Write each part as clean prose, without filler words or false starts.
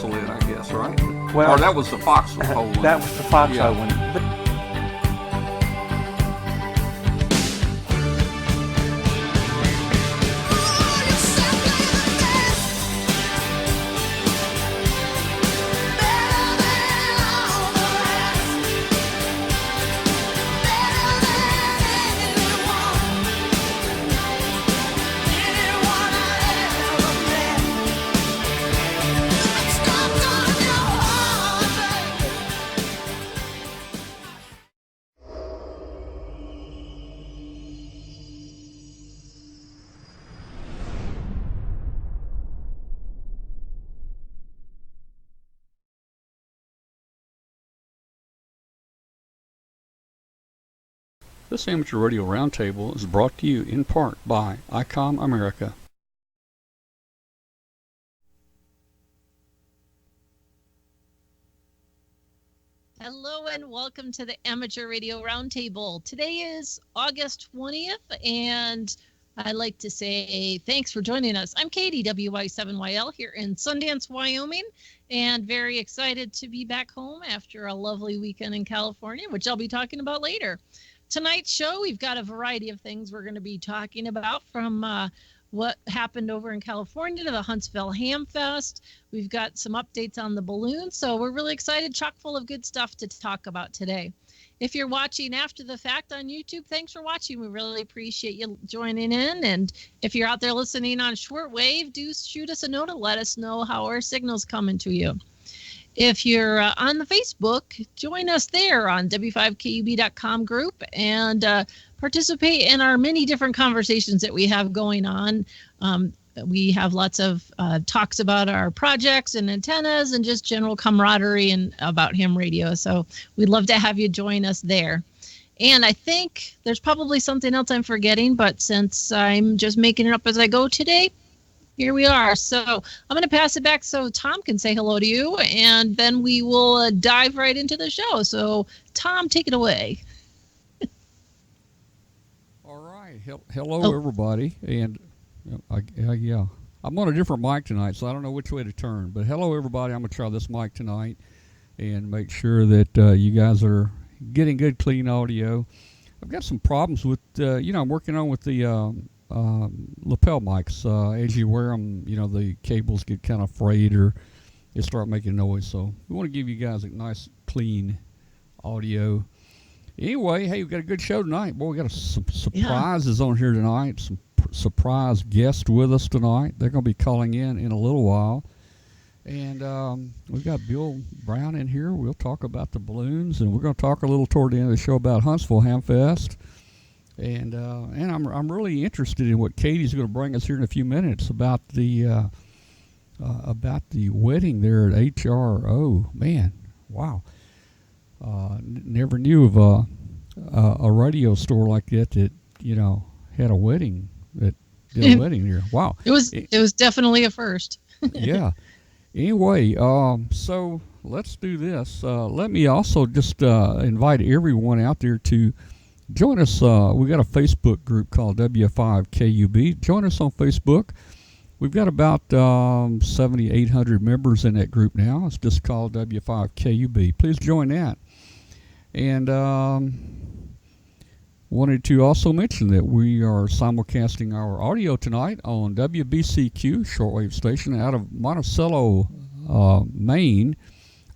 Huntsville in, I guess, right? Well, or that was the Foxhole one. That was the Foxhole one. This Amateur Radio Roundtable is brought to you in part by Icom America. Hello and welcome to the Amateur Radio Roundtable. Today is August 20th, and I'd like to say thanks for joining us. I'm Katie, WY7YL, here in Sundance, Wyoming, and very excited to be back home after a lovely weekend in California, which I'll be talking about later. Tonight's show, we've got a variety of things we're going to be talking about, from what happened over in California to the Huntsville Hamfest. We've got some updates on the balloons, so we're really excited, chock full of good stuff to talk about today. If you're watching after the fact on YouTube, thanks for watching. We really appreciate you joining in. And if you're out there listening on shortwave, do shoot us a note and let us know how our signal's coming to you. If you're on the Facebook, join us there on w5kub.com group and participate in our many different conversations that we have going on. We have lots of talks about our projects and antennas and just general camaraderie and about ham radio. So we'd love to have you join us there. And I think there's probably something else I'm forgetting, but since I'm just making it up as I go today, here we are. So I'm going to pass it back so Tom can say hello to you, and then we will dive right into the show. So, Tom, take it away. All right. Hello, everybody. And yeah, I'm on a different mic tonight, so I don't know which way to turn. But hello, everybody. I'm going to try this mic tonight and make sure that you guys are getting good, clean audio. I've got some problems with, I'm working on with the lapel mics. As you wear them, the cables get kind of frayed or they start making noise. So we want to give you guys a nice, clean audio. Anyway, hey, we've got a good show tonight. Boy, we got some surprises on here tonight. Some surprise guests with us tonight. They're going to be calling in a little while. And we've got Bill Brown in here. We'll talk about the balloons, and we're going to talk a little toward the end of the show about Huntsville Hamfest. And I'm really interested in what Katie's going to bring us here in a few minutes about the wedding there at HRO. Man, wow! Never knew of a radio store like that had a wedding that did a wedding there. Wow! It was definitely a first. Yeah. Anyway, so let's do this. Let me also just invite everyone out there to join us. We got a Facebook group called W5KUB. Join us on Facebook. We've got about 7,800 members in that group now. It's just called W5KUB. Please join that. And wanted to also mention that we are simulcasting our audio tonight on WBCQ shortwave station out of Monticello, Maine,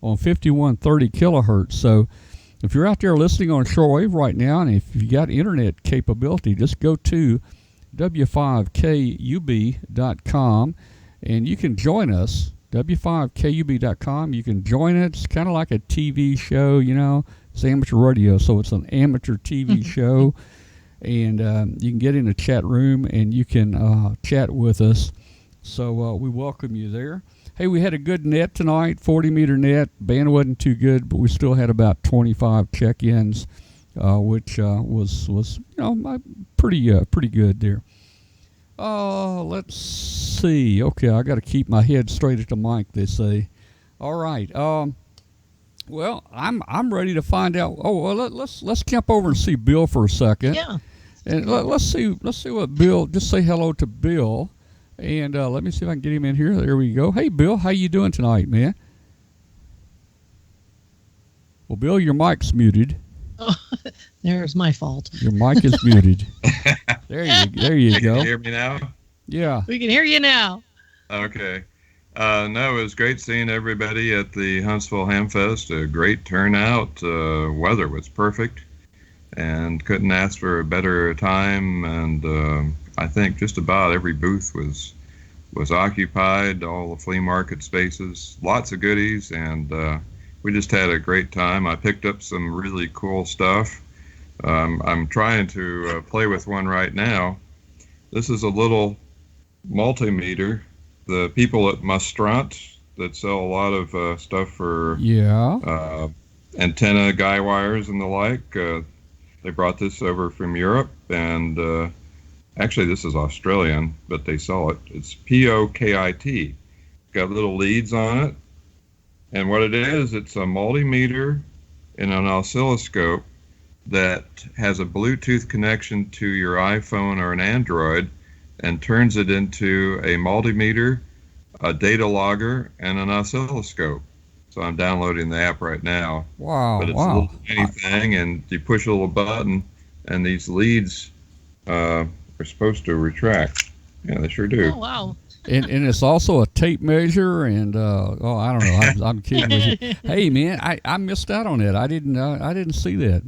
on 5130 kilohertz. So if you're out there listening on shortwave right now, and if you got internet capability, just go to w5kub.com and you can join us. w5kub.com. You can join it. It's kind of like a TV show, It's amateur radio, so it's an amateur TV show. And you can get in the chat room and you can chat with us. So we welcome you there. Hey, we had a good net tonight, 40-meter net. Band wasn't too good, but we still had about 25 check-ins, which was pretty good there. Let's see. Okay, I got to keep my head straight at the mic, they say. All right. Well, I'm ready to find out. Oh, well, let's jump over and see Bill for a second. Yeah. And let's see what Bill. Just say hello to Bill. And let me see if I can get him in here. There we go. Hey, Bill, how you doing tonight, man? Well, Bill, your mic's muted. Oh, there's my fault. Your mic is muted. There you go. Can you hear me now? Yeah. We can hear you now. Okay. No, it was great seeing everybody at the Huntsville Hamfest. A great turnout. Weather was perfect, and couldn't ask for a better time. And I think just about every booth was occupied. All the flea market spaces, lots of goodies, and we just had a great time. I picked up some really cool stuff. I'm trying to play with one right now. This is a little multimeter. The people at Mustrant that sell a lot of stuff for antenna guy wires and the like, they brought this over from Europe, and actually this is Australian, but they sell it. It's POKIT. Got little leads on it, and what it is, it's a multimeter and an oscilloscope that has a Bluetooth connection to your iPhone or an Android, and turns it into a multimeter, a data logger, and an oscilloscope. So I'm downloading the app right now. Wow. But it's a little tiny thing, and you push a little button, and these leads are supposed to retract. Yeah, they sure do. Oh, wow. And it's also a tape measure, and I don't know. I'm kidding with you. Hey, man, I missed out on it. I didn't see that.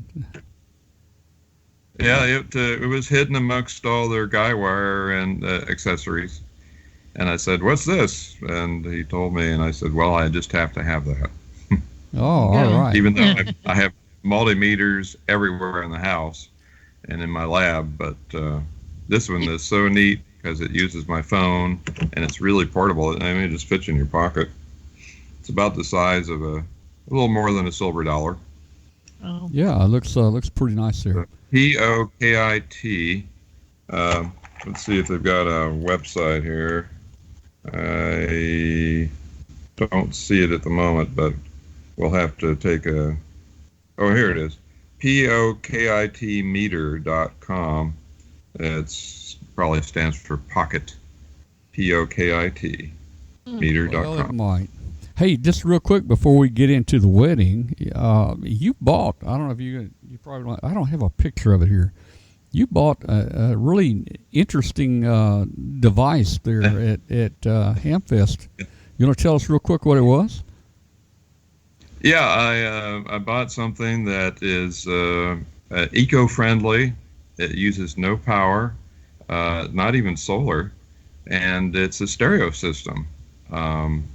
Yeah, it was hidden amongst all their guy wire and accessories. And I said, "What's this?" And he told me, and I said, "Well, I just have to have that." Oh, all right. Even though I have multimeters everywhere in the house and in my lab, but this one is so neat because it uses my phone, and it's really portable. I mean, it just fits in your pocket. It's about the size of a little more than a silver dollar. Oh. Yeah, it looks pretty nice there. POKIT. Let's see if they've got a website here. I don't see it at the moment, but we'll have to take a... Oh, here it is. POKITmeter.com. It's probably stands for pocket. POKIT. Meter.com. Well, it might. Hey, just real quick before we get into the wedding, you bought, I don't know if you probably don't, I don't have a picture of it here. You bought a really interesting device there at Hamfest. You want to tell us real quick what it was? Yeah, I bought something that is eco-friendly. It uses no power, not even solar, and it's a stereo system.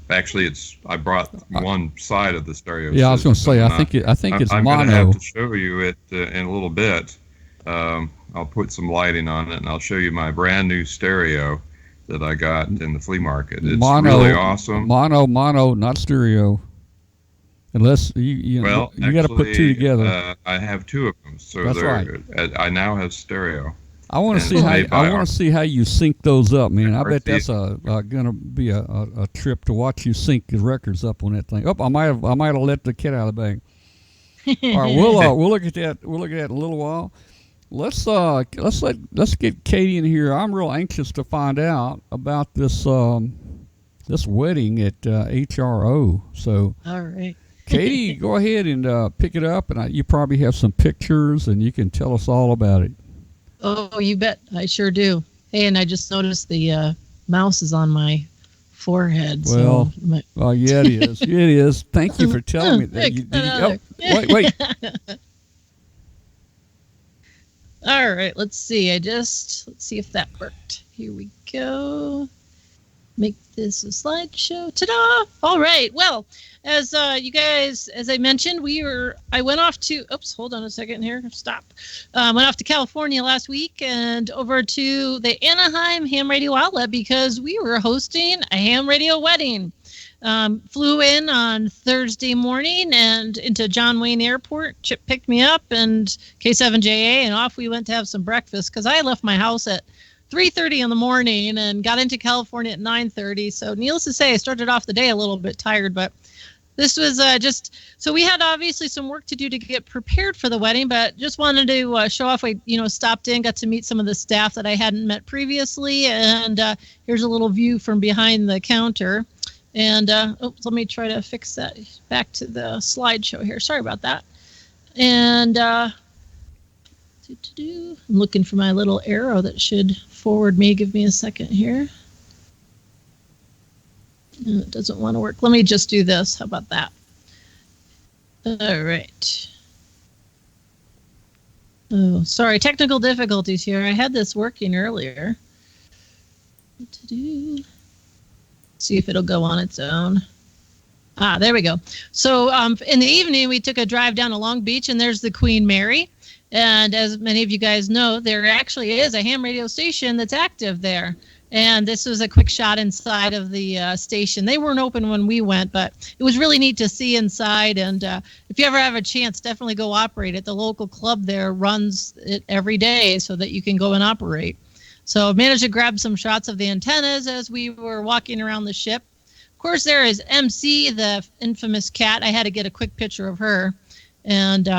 Actually, I brought one side of the stereo system. Yeah, I was going to say, I think it's I'm mono. I'm going to have to show you it in a little bit. I'll put some lighting on it, and I'll show you my brand new stereo that I got in the flea market. It's really awesome. Mono, not stereo. Unless you got to put two together. I have two of them, so that's right. I now have stereo. I want to see how you sync those up, man. I bet that's gonna be a trip to watch you sync the records up on that thing. Oh, I might have let the cat out of the bag. All right, we'll look at that. We'll look at that in a little while. Let's get Katie in here. I'm real anxious to find out about this wedding at HRO. So, all right. Katie, go ahead and pick it up, and you probably have some pictures, and you can tell us all about it. Oh, you bet. I sure do. Hey, and I just noticed the mouse is on my forehead. Well, yeah, it is. It is. Thank you for telling me that. Wait. All right, let's see. Let's see if that worked. Here we go. Make this a slideshow. Ta-da! All right. Well, as you guys, as I mentioned, I went off to, hold on a second here. Stop. Went off to California last week and over to the Anaheim Ham Radio Outlet because we were hosting a ham radio wedding. Flew in on Thursday morning and into John Wayne Airport. Chip picked me up and K7JA, and off we went to have some breakfast because I left my house at 3:30 in the morning and got into California at 9:30. So needless to say, I started off the day a little bit tired, but this was just, so we had obviously some work to do to get prepared for the wedding, but just wanted to show off. We, stopped in, got to meet some of the staff that I hadn't met previously. And here's a little view from behind the counter. And let me try to fix that back to the slideshow here. Sorry about that. And I'm looking for my little arrow that should forward me. Give me a second here. No, it doesn't want to work. Let me just do this. How about that? All right. Oh, sorry. Technical difficulties here. I had this working earlier. See if it'll go on its own. There we go. So in the evening, we took a drive down to Long Beach, and there's the Queen Mary. And as many of you guys know, there actually is a ham radio station that's active there. And this was a quick shot inside of the station. They weren't open when we went, but it was really neat to see inside. And if you ever have a chance, definitely go operate it. The local club there runs it every day so that you can go and operate. So I managed to grab some shots of the antennas as we were walking around the ship. Of course, there is MC, the infamous cat. I had to get a quick picture of her. And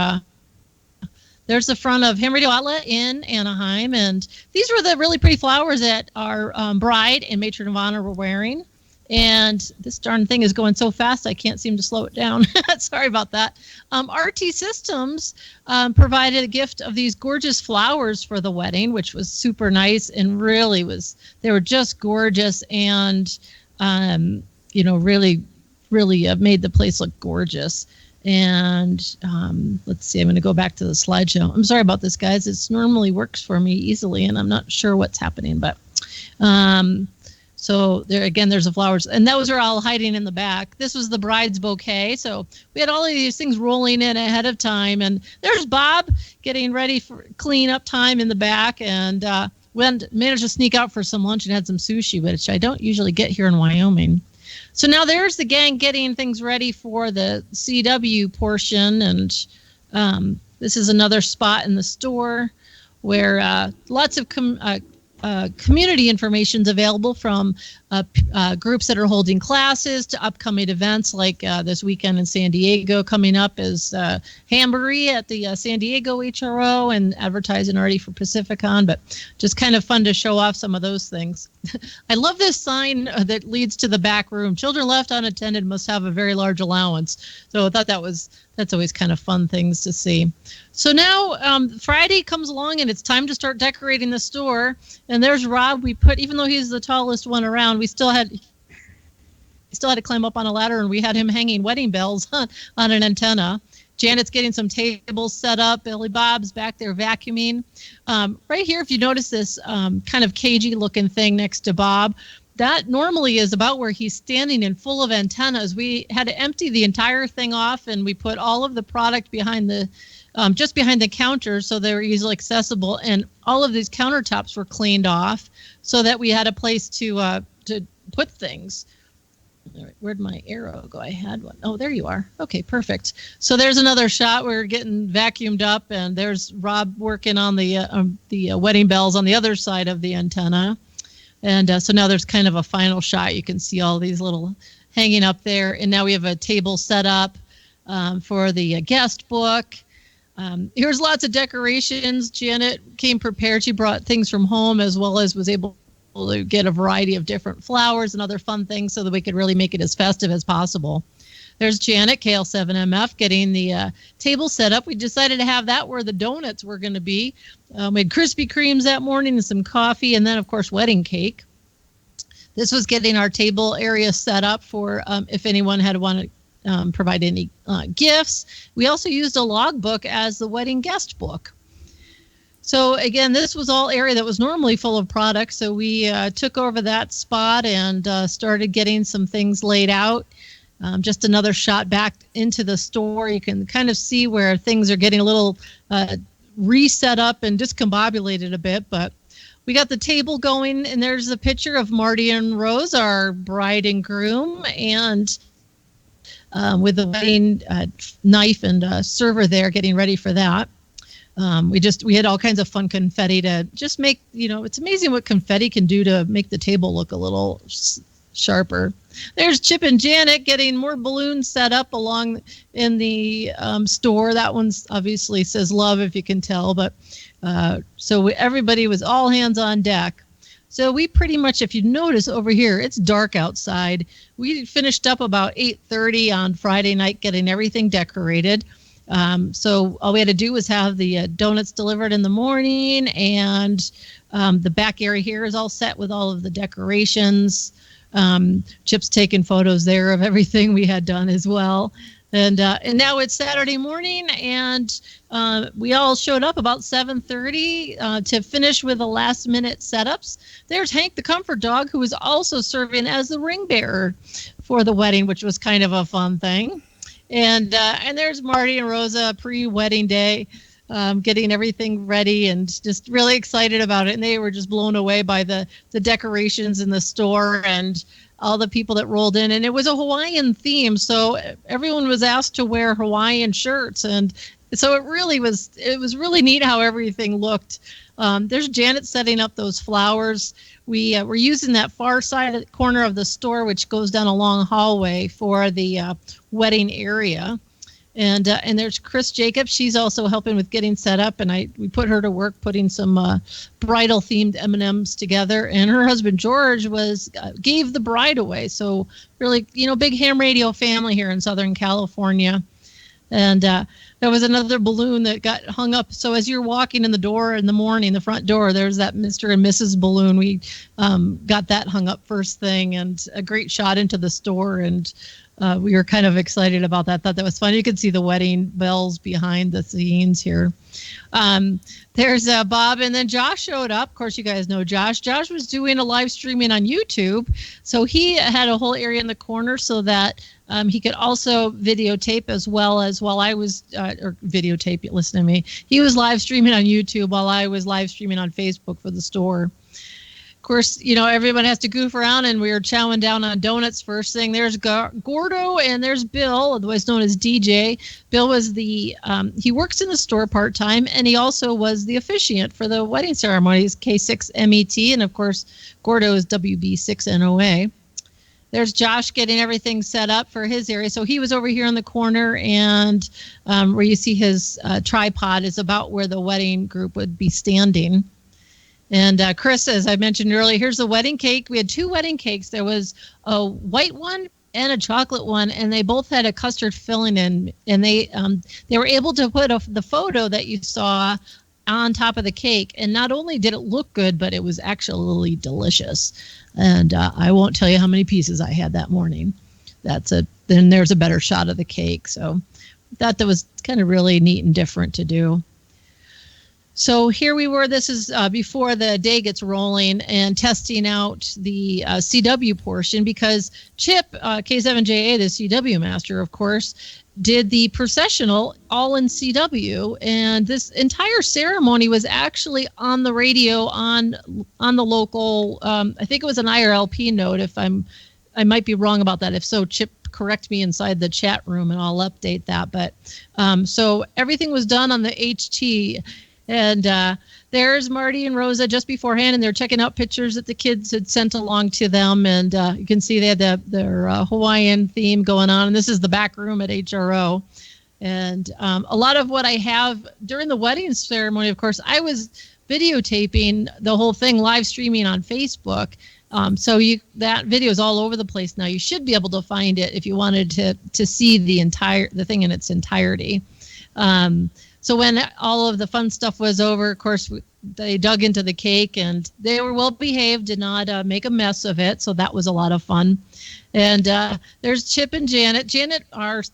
there's the front of Ham Radio Outlet in Anaheim, and these were the really pretty flowers that our bride and matron of honor were wearing. And this darn thing is going so fast, I can't seem to slow it down. Sorry about that. RT Systems provided a gift of these gorgeous flowers for the wedding, which was super nice and really they were just gorgeous and, really made the place look gorgeous. And let's see, I'm going to go back to the slideshow. I'm sorry about this, guys. It normally works for me easily, and I'm not sure what's happening. But so there again, there's the flowers, and those are all hiding in the back. This was the bride's bouquet. So we had all of these things rolling in ahead of time, and there's Bob getting ready for cleanup time in the back, and managed to sneak out for some lunch and had some sushi, which I don't usually get here in Wyoming. So now there's the gang getting things ready for the CW portion, and this is another spot in the store where lots of community information is available from groups that are holding classes to upcoming events like this weekend in San Diego. Coming up is Hamboree at the San Diego HRO, and advertising already for Pacificon, but just kind of fun to show off some of those things. I love this sign that leads to the back room. Children left unattended must have a very large allowance. So I thought that's always kind of fun things to see. So now Friday comes along and it's time to start decorating the store. And there's Rob. Even though he's the tallest one around, we still had to climb up on a ladder, and we had him hanging wedding bells on an antenna. Janet's getting some tables set up. Billy Bob's back there vacuuming. Right here, if you notice this kind of cagey looking thing next to Bob, that normally is about where he's standing and full of antennas. We had to empty the entire thing off, and we put all of the product behind just behind the counter so they were easily accessible. And all of these countertops were cleaned off so that we had a place to put things. All right, where'd my arrow go? I had one. Oh, there you are. Okay, perfect. So there's another shot. We're getting vacuumed up, and there's Rob working on the wedding bells on the other side of the antenna. And so now there's kind of a final shot. You can see all these little hanging up there. And now we have a table set up for the guest book. Here's lots of decorations. Janet came prepared. She brought things from home as well as was able to get a variety of different flowers and other fun things so that we could really make it as festive as possible. There's Janet, KL7MF, getting the table set up. We decided to have that where the donuts were going to be. We had Krispy Kremes that morning and some coffee, and then, of course, wedding cake. This was getting our table area set up for if anyone had wanted to provide any gifts. We also used a logbook as the wedding guest book. So again, this was all area that was normally full of products. So we took over that spot and started getting some things laid out. Just another shot back into the store. You can kind of see where things are getting a little reset up and discombobulated a bit. But we got the table going, and there's a picture of Marty and Rose, our bride and groom, and with the wedding knife and server there getting ready for that. We had all kinds of fun confetti to just make, it's amazing what confetti can do to make the table look a little sharper. There's Chip and Janet getting more balloons set up along in the store. That one's obviously says love, if you can tell. But everybody was all hands on deck. So we pretty much, if you notice over here, it's dark outside. We finished up about 8:30 on Friday night getting everything decorated. So all we had to do was have the donuts delivered in the morning, and the back area here is all set with all of the decorations. Chip's taking photos there of everything we had done as well. And now it's Saturday morning, and we all showed up about 7:30 to finish with the last minute setups. There's Hank the Comfort Dog, who was also serving as the ring bearer for the wedding, which was kind of a fun thing. And there's Marty and Rosa pre-wedding day, getting everything ready and just really excited about it. And they were just blown away by the decorations in the store and all the people that rolled in. And it was a Hawaiian theme, so everyone was asked to wear Hawaiian shirts. And so it was really neat how everything looked. There's Janet setting up those flowers. We're using that far side corner of the store, which goes down a long hallway, for the wedding area. And there's Chris Jacobs. She's also helping with getting set up, and we put her to work putting some bridal themed M&Ms together. And her husband George gave the bride away. So really, big ham radio family here in Southern California. And there was another balloon that got hung up. So as you're walking in the door in the morning, the front door, there's that Mr. and Mrs. balloon. We got that hung up first thing, and a great shot into the store. And we were kind of excited about that. Thought that was fun. You could see the wedding bells behind the scenes here. There's Bob, and then Josh showed up. Of course, you guys know Josh. Josh was doing a live streaming on YouTube. So he had a whole area in the corner so that he could also videotape, as well as while I was, or videotape, listen to me. He was live streaming on YouTube while I was live streaming on Facebook for the store. Of course, everyone has to goof around, and we were chowing down on donuts first thing. There's Gordo, and there's Bill, otherwise known as DJ. Bill was he works in the store part-time, and he also was the officiant for the wedding ceremonies, K6MET, and of course, Gordo is WB6NOA. There's Josh getting everything set up for his area. So he was over here in the corner, and where you see his tripod is about where the wedding group would be standing. And Chris, as I mentioned earlier, here's the wedding cake. We had 2 wedding cakes. There was a white one and a chocolate one, and they both had a custard filling in. And they were able to put the photo that you saw on top of the cake. And not only did it look good, but it was actually delicious. And I won't tell you how many pieces I had that morning. Then there's a better shot of the cake. So I thought that was kind of really neat and different to do. So here we were. This is before the day gets rolling and testing out the CW portion, because Chip, K7JA, the CW master, of course, did the processional all in CW. And this entire ceremony was actually on the radio on the local, I think it was an IRLP node. I might be wrong about that. If so, Chip, correct me inside the chat room and I'll update that. But so everything was done on the HT. And there's Marty and Rosa just beforehand, and they're checking out pictures that the kids had sent along to them. And you can see they had their Hawaiian theme going on. And this is the back room at HRO. And a lot of what I have during the wedding ceremony, of course, I was videotaping the whole thing, live streaming on Facebook. So that video is all over the place now. You should be able to find it if you wanted to see the thing in its entirety. So when all of the fun stuff was over, of course, they dug into the cake, and they were well behaved, did not make a mess of it. So that was a lot of fun. And there's Chip and Janet. Janet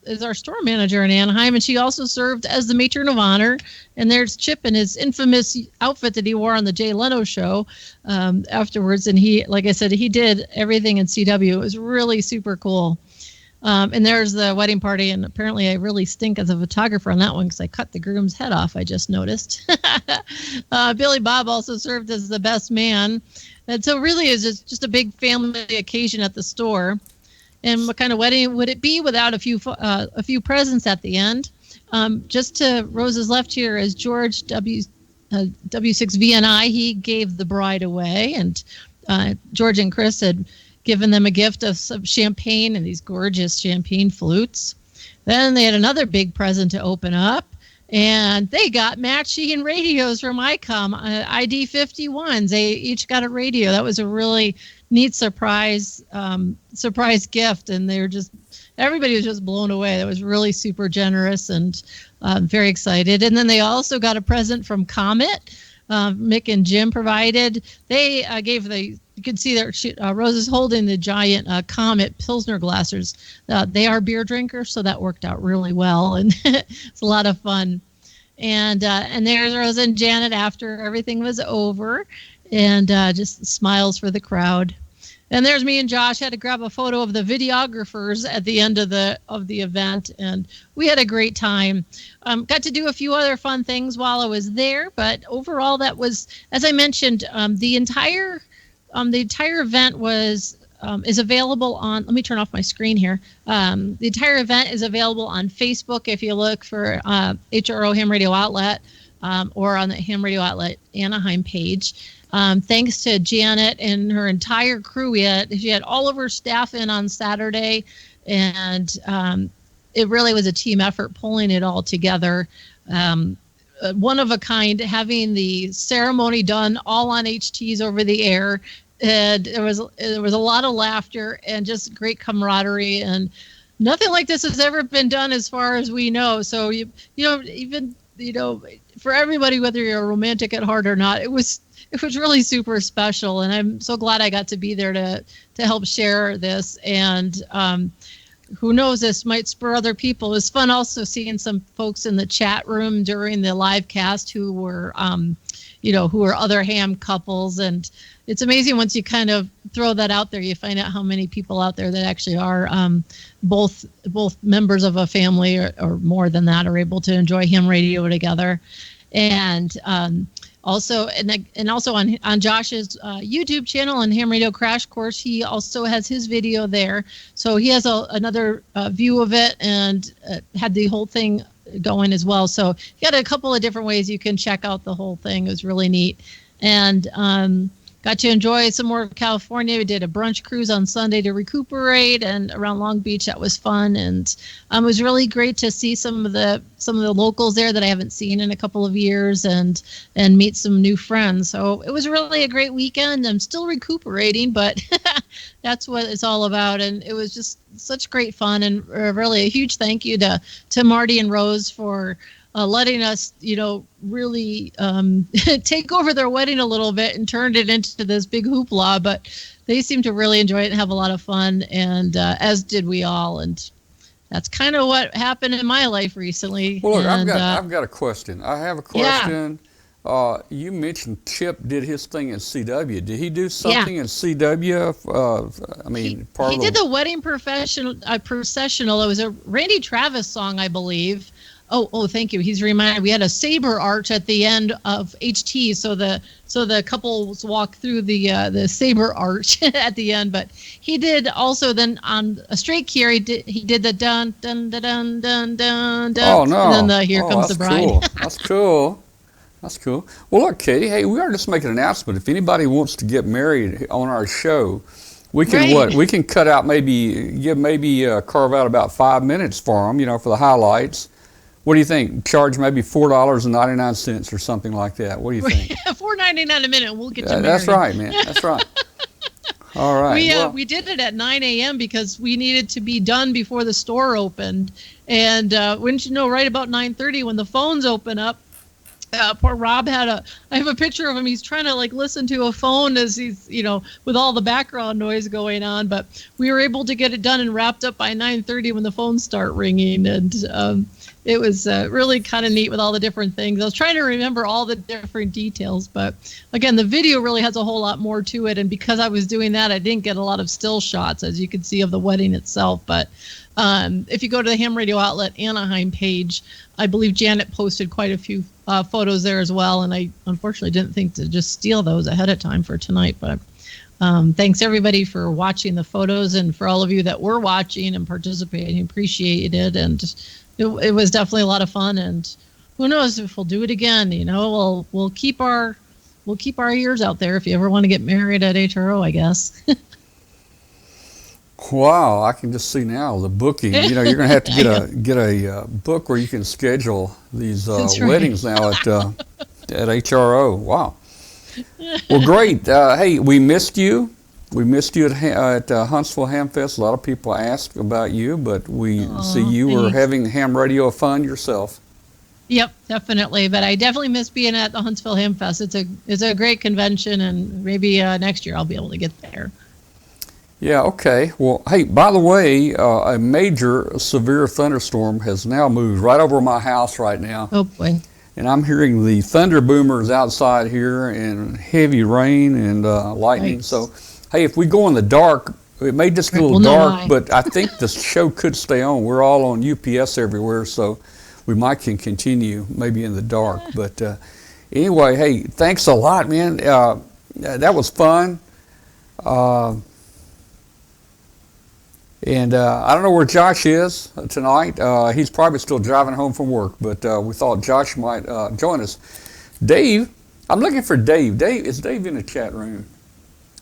is our store manager in Anaheim, and she also served as the matron of honor. And there's Chip in his infamous outfit that he wore on the Jay Leno show afterwards. And he, like I said, he did everything in CW. It was really super cool. And there's the wedding party, and apparently I really stink as a photographer on that one because I cut the groom's head off, I just noticed. Billy Bob also served as the best man. And so really is just a big family occasion at the store. And what kind of wedding would it be without a few presents at the end? Just to Rose's left here is George W6VNI. He gave the bride away, and George and Chris had given them a gift of some champagne and these gorgeous champagne flutes. Then they had another big present to open up, and they got matching radios from Icom, ID51s. They each got a radio. That was a really neat surprise gift, and everybody was just blown away. That was really super generous and very excited. And then they also got a present from Comet. Mick and Jim provided. They you can see there, Rose is holding the giant Comet Pilsner glasses. They are beer drinkers, so that worked out really well, and it's a lot of fun. And there's Rose and Janet after everything was over, and just smiles for the crowd. And there's me and Josh. Had to grab a photo of the videographers at the end of the event, and we had a great time. Got to do a few other fun things while I was there, but overall, that was, as I mentioned, the entire event is available on. Let me turn off my screen here. The entire event is available on Facebook if you look for HRO Ham Radio Outlet or on the Ham Radio Outlet Anaheim page. Thanks to Janet and her entire crew. She had all of her staff in on Saturday, and it really was a team effort pulling it all together. One of a kind, having the ceremony done all on HTs over the air. And there was a lot of laughter and just great camaraderie, and nothing like this has ever been done as far as we know. So even for everybody, whether you're a romantic at heart or not, it was really super special, and I'm so glad I got to be there to help share this. And who knows, this might spur other people. It was fun also seeing some folks in the chat room during the live cast who were other ham couples, and it's amazing once you kind of throw that out there, you find out how many people out there that actually are both members of a family or more than that are able to enjoy ham radio together. And also on Josh's YouTube channel and Ham Radio Crash Course, he also has his video there. So he has another view of it and had the whole thing going as well. So you got a couple of different ways you can check out the whole thing. It was really neat. And got to enjoy some more of California. We did a brunch cruise on Sunday to recuperate, and around Long Beach. That was fun, and it was really great to see some of the locals there that I haven't seen in a couple of years, and meet some new friends. So it was really a great weekend. I'm still recuperating, but that's what it's all about. And it was just such great fun, and really a huge thank you to Marty and Rose for letting us, really take over their wedding a little bit and turned it into this big hoopla. But they seemed to really enjoy it and have a lot of fun, and as did we all. And that's kind of what happened in my life recently. Well, look, and, I've got a question. I have a question. Yeah. You mentioned Chip did his thing at CW. Did he do something at CW? He did the wedding processional. It was a Randy Travis song, I believe. Oh, thank you. He's reminded we had a saber arch at the end of HT, so the couples walk through the saber arch at the end. But he did also then on a straight key. He did the dun dun dun dun dun dun dun. Oh no! And then the Here Comes the Bride. Cool. That's cool. That's cool. Well, look, Katie. Hey, we are just making an announcement. If anybody wants to get married on our show, we can We can cut out carve out about 5 minutes for them. For the highlights. What do you think? Charge maybe $4.99 or something like that. What do you think? $4.99 a minute. We'll get you married. That's right, man. That's right. All right. We did it at 9 a.m. because we needed to be done before the store opened. And wouldn't you know, right about 9:30 when the phones open up, poor Rob I have a picture of him. He's trying to listen to a phone as he's, with all the background noise going on. But we were able to get it done and wrapped up by 9:30 when the phones start ringing. And it was really kind of neat with all the different things. I was trying to remember all the different details, but again, the video really has a whole lot more to it. And because I was doing that, I didn't get a lot of still shots, as you can see, of the wedding itself. But if you go to the Ham Radio Outlet Anaheim page, I believe Janet posted quite a few photos there as well. And I unfortunately didn't think to just steal those ahead of time for tonight. But thanks everybody for watching the photos, and for all of you that were watching and participating, appreciate it. And it was definitely a lot of fun, and who knows if we'll do it again. We'll keep our ears out there if you ever want to get married at HRO, I guess. Wow, I can just see now the booking. You know, you're going to have to get a book where you can schedule these weddings now at HRO. Wow. Well, great. Hey, we missed you. We missed you at Huntsville Hamfest. A lot of people asked about you, but we see you were having ham radio fun yourself. Yep, definitely. But I definitely miss being at the Huntsville Hamfest. It's a great convention, and maybe next year I'll be able to get there. Yeah, okay. Well, hey, by the way, a major severe thunderstorm has now moved right over my house right now. Oh, boy. And I'm hearing the thunder boomers outside here and heavy rain and lightning. Nice. So, hey, if we go in the dark, it may just get a little dark, but I think the show could stay on. We're all on UPS everywhere, so we might can continue maybe in the dark. But anyway, hey, thanks a lot, man. That was fun. And I don't know where Josh is tonight. He's probably still driving home from work, but we thought Josh might join us. Dave, I'm looking for Dave. Is Dave in the chat room?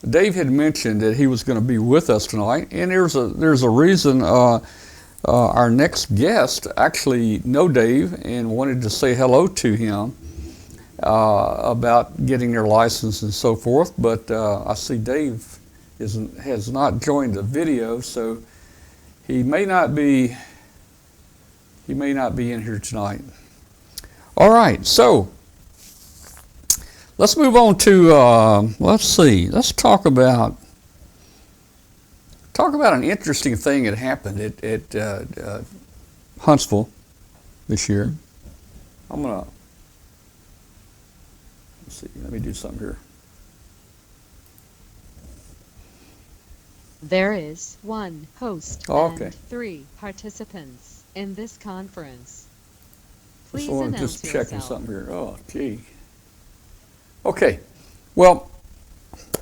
Dave had mentioned that he was going to be with us tonight, and there's a reason. Our next guest actually know Dave and wanted to say hello to him about getting their license and so forth. But I see Dave has not joined the video, so he may not be in here tonight. All right, so let's move on to let's talk about an interesting thing that happened at Huntsville this year. Let's see, let me do something here. There is one host Okay. and 3 participants in this conference. Please So I'm announce just checking yourself. something here. Oh, gee. Okay. Well,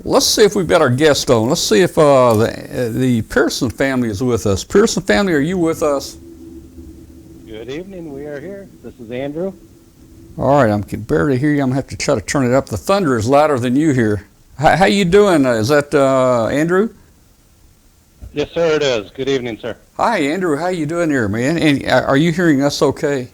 let's see if we've got our guest on. Let's see if the Pearson family is with us. Pearson family, are you with us? Good evening. We are here. This is Andrew. All right. I can barely hear you. I'm going to have to try to turn it up. The thunder is louder than you here. How you doing? Is that Andrew? Yes, sir, it is. Good evening, sir. Hi, Andrew. How you doing here, man? And are you hearing us okay?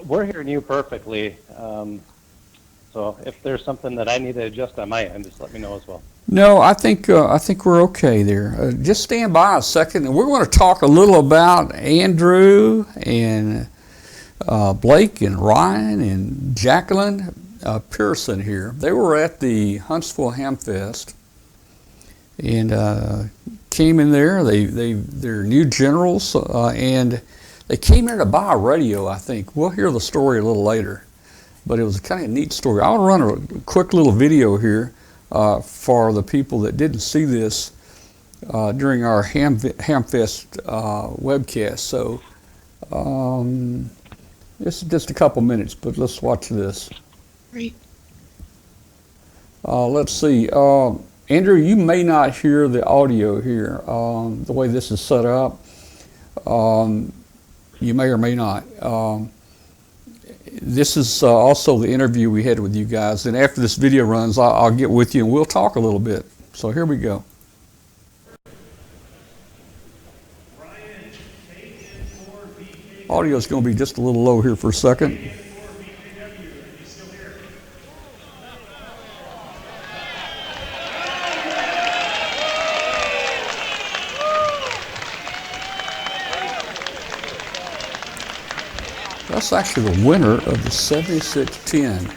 We're hearing you perfectly. So if there's something that I need to adjust on my end, just let me know as well. No, I think we're okay there. Just stand by a second, and we're going to talk a little about Andrew and Blake and Ryan and Jacqueline Pearson here. They were at the Huntsville Hamfest and came in there. They're new generals, and they came here to buy a radio, I think. We'll hear the story a little later, but it was a kind of neat story. I'll run a quick little video here for the people that didn't see this during our Hamfest webcast. So this is just a couple minutes, but let's watch this. Great. Let's see. Andrew, you may not hear the audio here, the way this is set up. You may or may not. This is also the interview we had with you guys, and after this video runs, I'll get with you and we'll talk a little bit. So here we go. Audio is going to be just a little low here for a second. That's actually the winner of the 7610.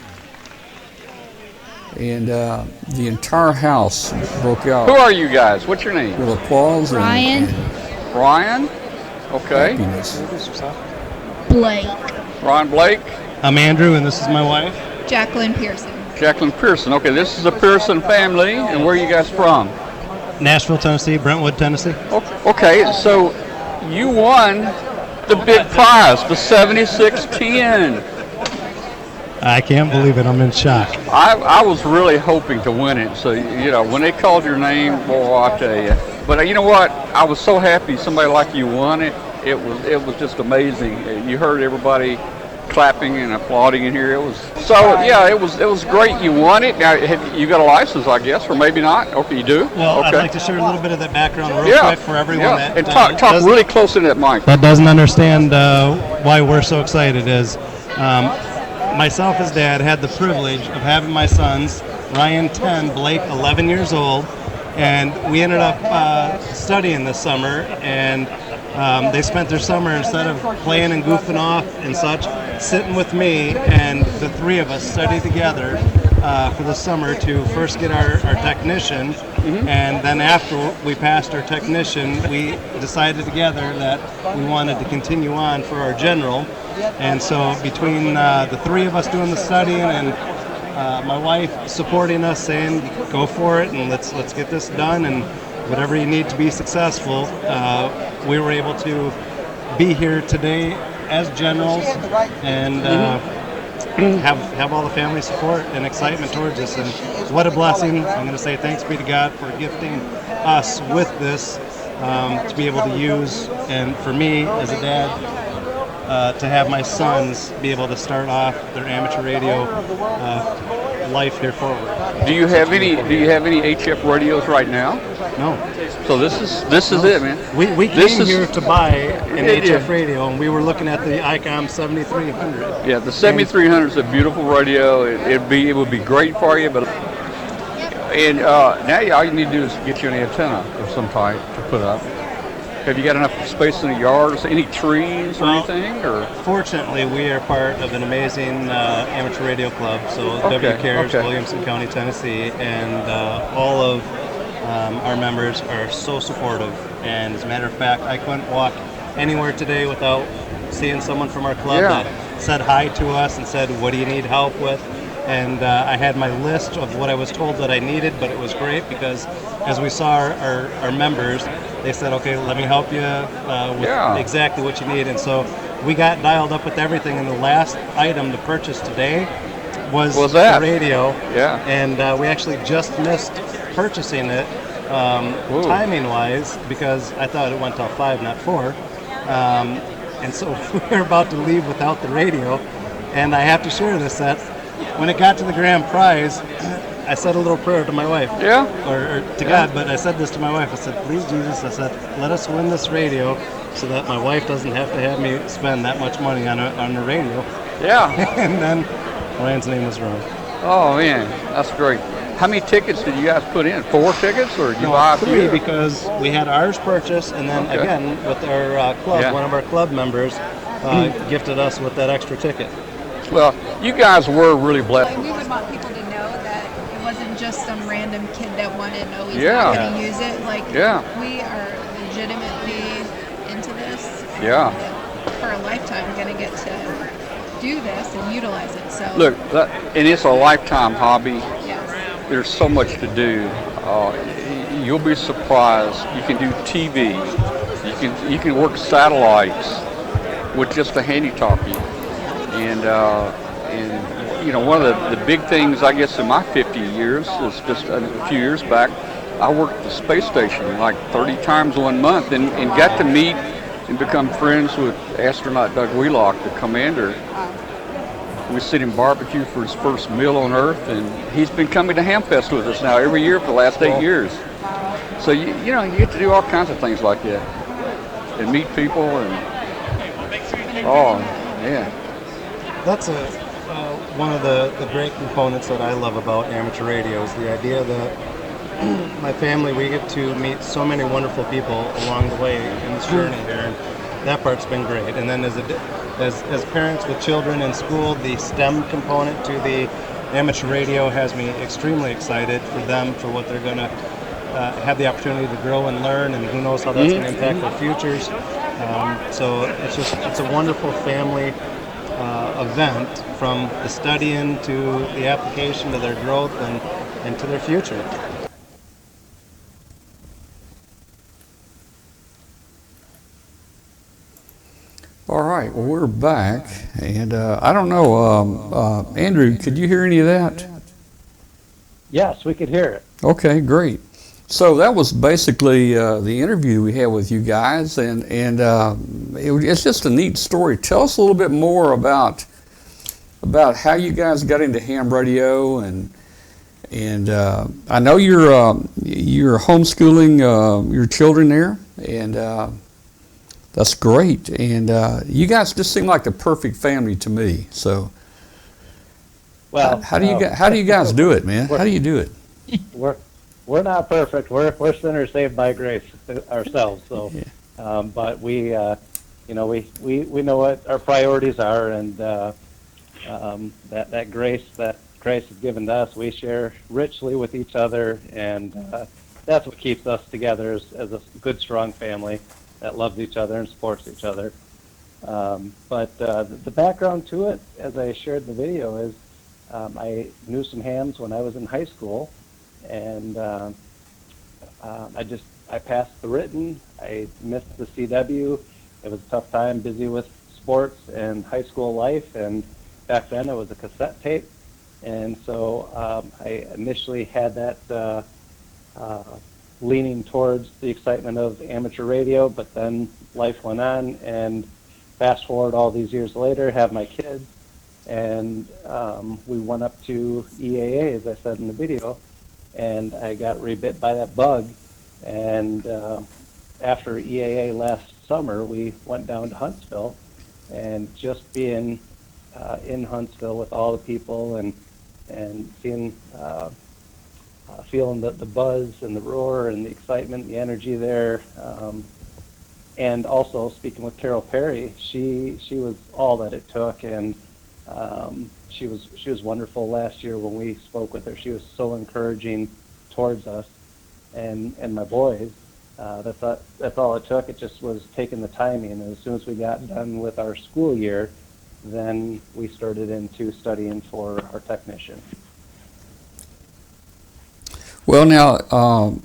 And the entire house broke out. Who are you guys? What's your name? With applause Ryan. and Ryan? Okay. happiness. Blake. Ryan Blake? I'm Andrew, and this is my wife. Jacqueline Pearson. Jacqueline Pearson. Okay, this is the Pearson family. And where are you guys from? Nashville, Tennessee, Brentwood, Tennessee. Okay, so you won the big prize, the 7610. I can't believe it. I'm in shock. I was really hoping to win it. So, you know, when they called your name, boy, I tell you. But you know what? I was so happy somebody like you won it. It was just amazing. You heard everybody clapping and applauding in here. It was it was great. You won it. Now you got a license, I guess, or maybe not. Okay, you do. Well, okay. I'd like to share a little bit of that background real quick for everyone that and talk really close in that mic. That doesn't understand why we're so excited. Is myself as dad had the privilege of having my sons, Ryan 10, Blake 11 years old, and we ended up studying this summer, and they spent their summer, instead of playing and goofing off and such, sitting with me, and the three of us studied together for the summer to first get our technician, and then after we passed our technician, we decided together that we wanted to continue on for our general. And so between the three of us doing the studying and my wife supporting us, saying go for it and let's get this done, and whatever you need to be successful, we were able to be here today as generals and have all the family support and excitement towards us. And what a blessing. I'm going to say thanks be to God for gifting us with this to be able to use, and for me as a dad, to have my sons be able to start off their amateur radio life here forward. Do you have any HF radios right now? No. So this is it, man. We came here to buy an HF radio, and we were looking at the Icom 7300. Yeah, the 7300 is a beautiful radio. It would be great for you, but now all you need to do is get you an antenna of some type to put up. Have you got enough space in the yard, or any trees or anything? Or fortunately, we are part of an amazing amateur radio club. So WCARES, Williamson County, Tennessee, and all of our members are so supportive. And as a matter of fact, I couldn't walk anywhere today without seeing someone from our club that said hi to us and said, "What do you need help with?" And I had my list of what I was told that I needed, but it was great because as we saw our members, they said, okay, let me help you with exactly what you need. And so we got dialed up with everything, and the last item to purchase today was the radio. Yeah. And we actually just missed purchasing it timing-wise because I thought it went till 5, not 4. And so we were about to leave without the radio. And I have to share this, that when it got to the grand prize, I said a little prayer to my wife. Yeah. Or to God, but I said this to my wife. I said, please, Jesus, I said, let us win this radio so that my wife doesn't have to have me spend that much money on the radio. Yeah. And then Ryan's name was wrong. Oh, man, that's great. How many tickets did you guys put in? 4 tickets, or did you buy a few? 3, because we had ours purchased, and then again, with our club, one of our club members gifted us with that extra ticket. Well, you guys were really blessed. We would want people to know that it wasn't just some random kid that wanted to know he's not going to use it. Like, we are legitimately into this. And for a lifetime, we're going to get to do this and utilize it. So look, and it's a lifetime hobby. Yes. There's so much to do. You'll be surprised. You can do TV. You can work satellites with just a handy-talkie. And you know, one of the big things, I guess, in my 50 years is just a few years back, I worked at the space station like 30 times 1 month and got to meet and become friends with astronaut Doug Wheelock, the commander. We sit and barbecue for his first meal on Earth, and he's been coming to Hamfest with us now every year for the last 8 years. So you know, you get to do all kinds of things like that and meet people and That's one of the great components that I love about amateur radio is the idea that my family, we get to meet so many wonderful people along the way in this journey here, and that part's been great. And then as parents with children in school, the STEM component to the amateur radio has me extremely excited for them, for what they're going to have the opportunity to grow and learn, and who knows how that's going to impact their futures. So it's a wonderful family event, from the studying to the application to their growth and to their future. All right, well, we're back, and I don't know, Andrew, could you hear any of that? Yes, we could hear it. Okay, great. So that was basically the interview we had with you guys, and it's just a neat story. Tell us a little bit more about about how you guys got into ham radio, and I know you're homeschooling your children there, and that's great. And you guys just seem like the perfect family to me. So, Well, how do you guys do it, man? How do you do it? We're not perfect. We're sinners saved by grace ourselves. So, Yeah. but we we know what our priorities are, and that grace that Christ has given to us, we share richly with each other, and that's what keeps us together as a good, strong family that loves each other and supports each other. But the background to it, as I shared in the video, is I knew some hams when I was in high school, and I passed the written. I missed the CW. It was a tough time, busy with sports and high school life, and back then it was a cassette tape. And so I initially had that leaning towards the excitement of amateur radio, but then life went on, and fast forward all these years later, have my kids, and we went up to EAA, as I said in the video, and I got rebit by that bug. And after EAA last summer, we went down to Huntsville, and just being in Huntsville with all the people and seeing, feeling the buzz and the roar and the excitement, the energy there, and also speaking with Carol Perry, she was all that it took, and she was wonderful last year when we spoke with her. She was so encouraging towards us and my boys. That's all it took. It just was taking the timing. And as soon as we got done with our school year, then we started into studying for our technician. Well, now,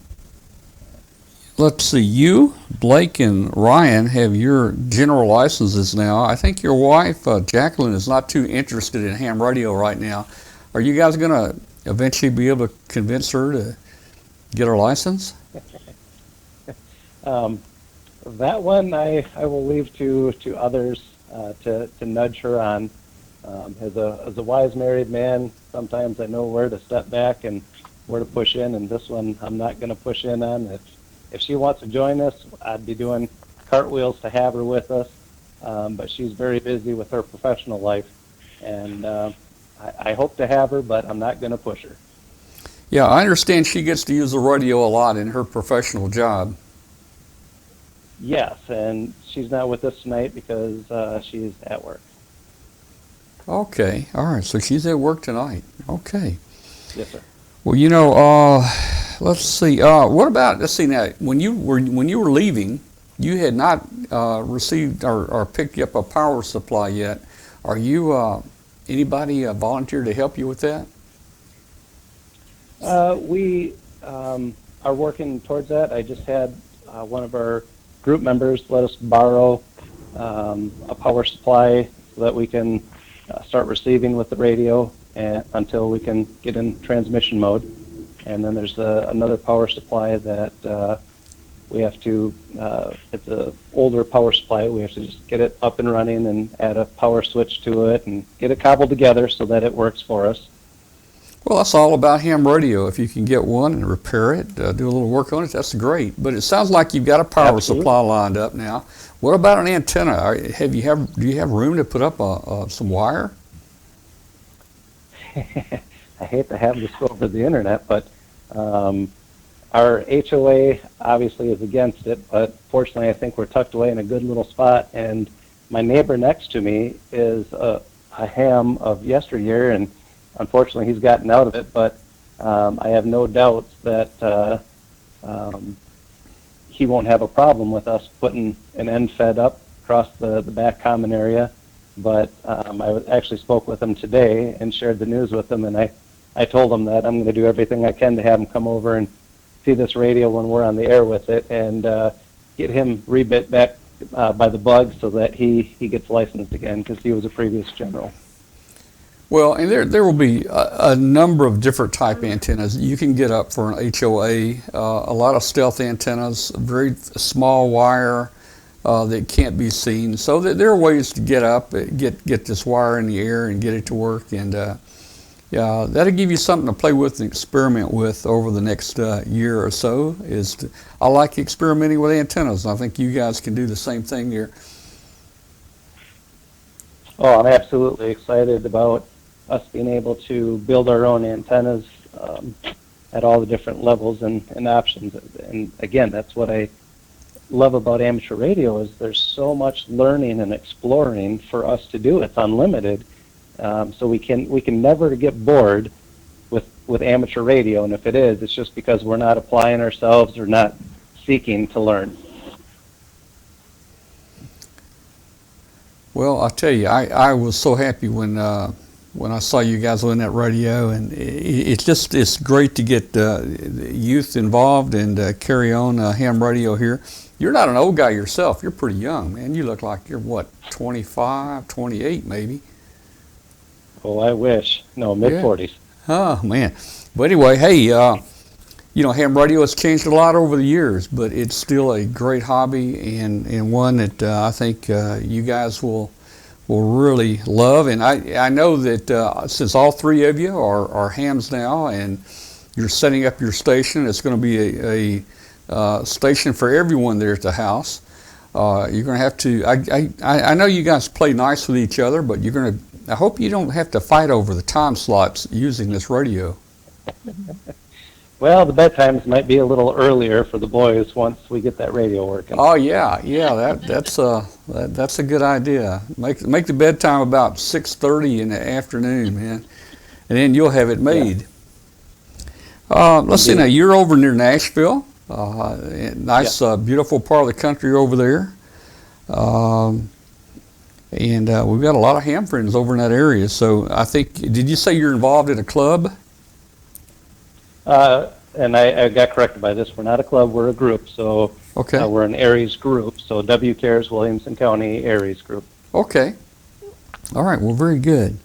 let's see. You, Blake, and Ryan have your general licenses now. I think your wife, Jacqueline, is not too interested in ham radio right now. Are you guys going to eventually be able to convince her to get her license? That one I will leave to others to nudge her on. As a wise married man, sometimes I know where to step back and where to push in, and this one I'm not going to push in on. If she wants to join us, I'd be doing cartwheels to have her with us, but she's very busy with her professional life, and I hope to have her, but I'm not going to push her. Yeah, I understand she gets to use the radio a lot in her professional job. Yes, and she's not with us tonight because she's at work. Okay, all right, so she's at work tonight. Okay. Yes, sir. Well, let's see. What about, let's see now, when you were leaving, you had not received or picked up a power supply yet. Are you, anybody volunteer to help you with that? We are working towards that. I just had one of our group members let us borrow a power supply so that we can start receiving with the radio until we can get in transmission mode. And then there's another power supply that we have to, it's an older power supply, we have to just get it up and running and add a power switch to it and get it cobbled together so that it works for us. Well, that's all about ham radio. If you can get one and repair it, do a little work on it, that's great. But it sounds like you've got a power supply lined up now. What about an antenna? Do you have room to put up some wire? I hate to have this go over the internet, but our HOA obviously is against it, but fortunately I think we're tucked away in a good little spot, and my neighbor next to me is a ham of yesteryear, and unfortunately he's gotten out of it, but I have no doubts that he won't have a problem with us putting an end fed up across the back common area. But I actually spoke with him today and shared the news with him, and I told him that I'm going to do everything I can to have him come over and see this radio when we're on the air with it, and get him rebit back by the bug so that he gets licensed again, because he was a previous general. Well, and there will be a number of different type antennas you can get up for an HOA. A lot of stealth antennas, very small wire, that can't be seen. So there are ways to get up, get this wire in the air and get it to work. And yeah, that'll give you something to play with and experiment with over the next year or so. I like experimenting with antennas. I think you guys can do the same thing here. Oh, I'm absolutely excited about us being able to build our own antennas at all the different levels and options. And again, that's what I love about amateur radio, is there's so much learning and exploring for us to do. It's unlimited. So we can never get bored with amateur radio, and if it is, it's just because we're not applying ourselves or not seeking to learn. Well, I'll tell you, I was so happy when I saw you guys on that radio, and it's great to get youth involved and carry on ham radio here. You're not an old guy yourself. You're pretty young, man. You look like you're, what, 25, 28 maybe? Oh, I wish. No, mid-40s. Oh, man. But anyway, hey, you know, ham radio has changed a lot over the years, but it's still a great hobby and one that I think you guys will really love. And I know that since all three of you are hams now and you're setting up your station, it's going to be a station for everyone there at the house. You're going to have to, I know you guys play nice with each other, but I hope you don't have to fight over the time slots using this radio. Well, the bedtimes might be a little earlier for the boys once we get that radio working. Oh yeah, that's a good idea. Make the bedtime about 6:30 in the afternoon, man, and then you'll have it made. Yeah. Let's see now. You're over near Nashville, nice, beautiful part of the country over there, and we've got a lot of ham friends over in that area. So I think, did you say you're involved in a club? And I got corrected by this. We're not a club. We're a group. So okay. We're an Aries group. So W Cares Williamson County Aries group. Okay. All right. Well, very good.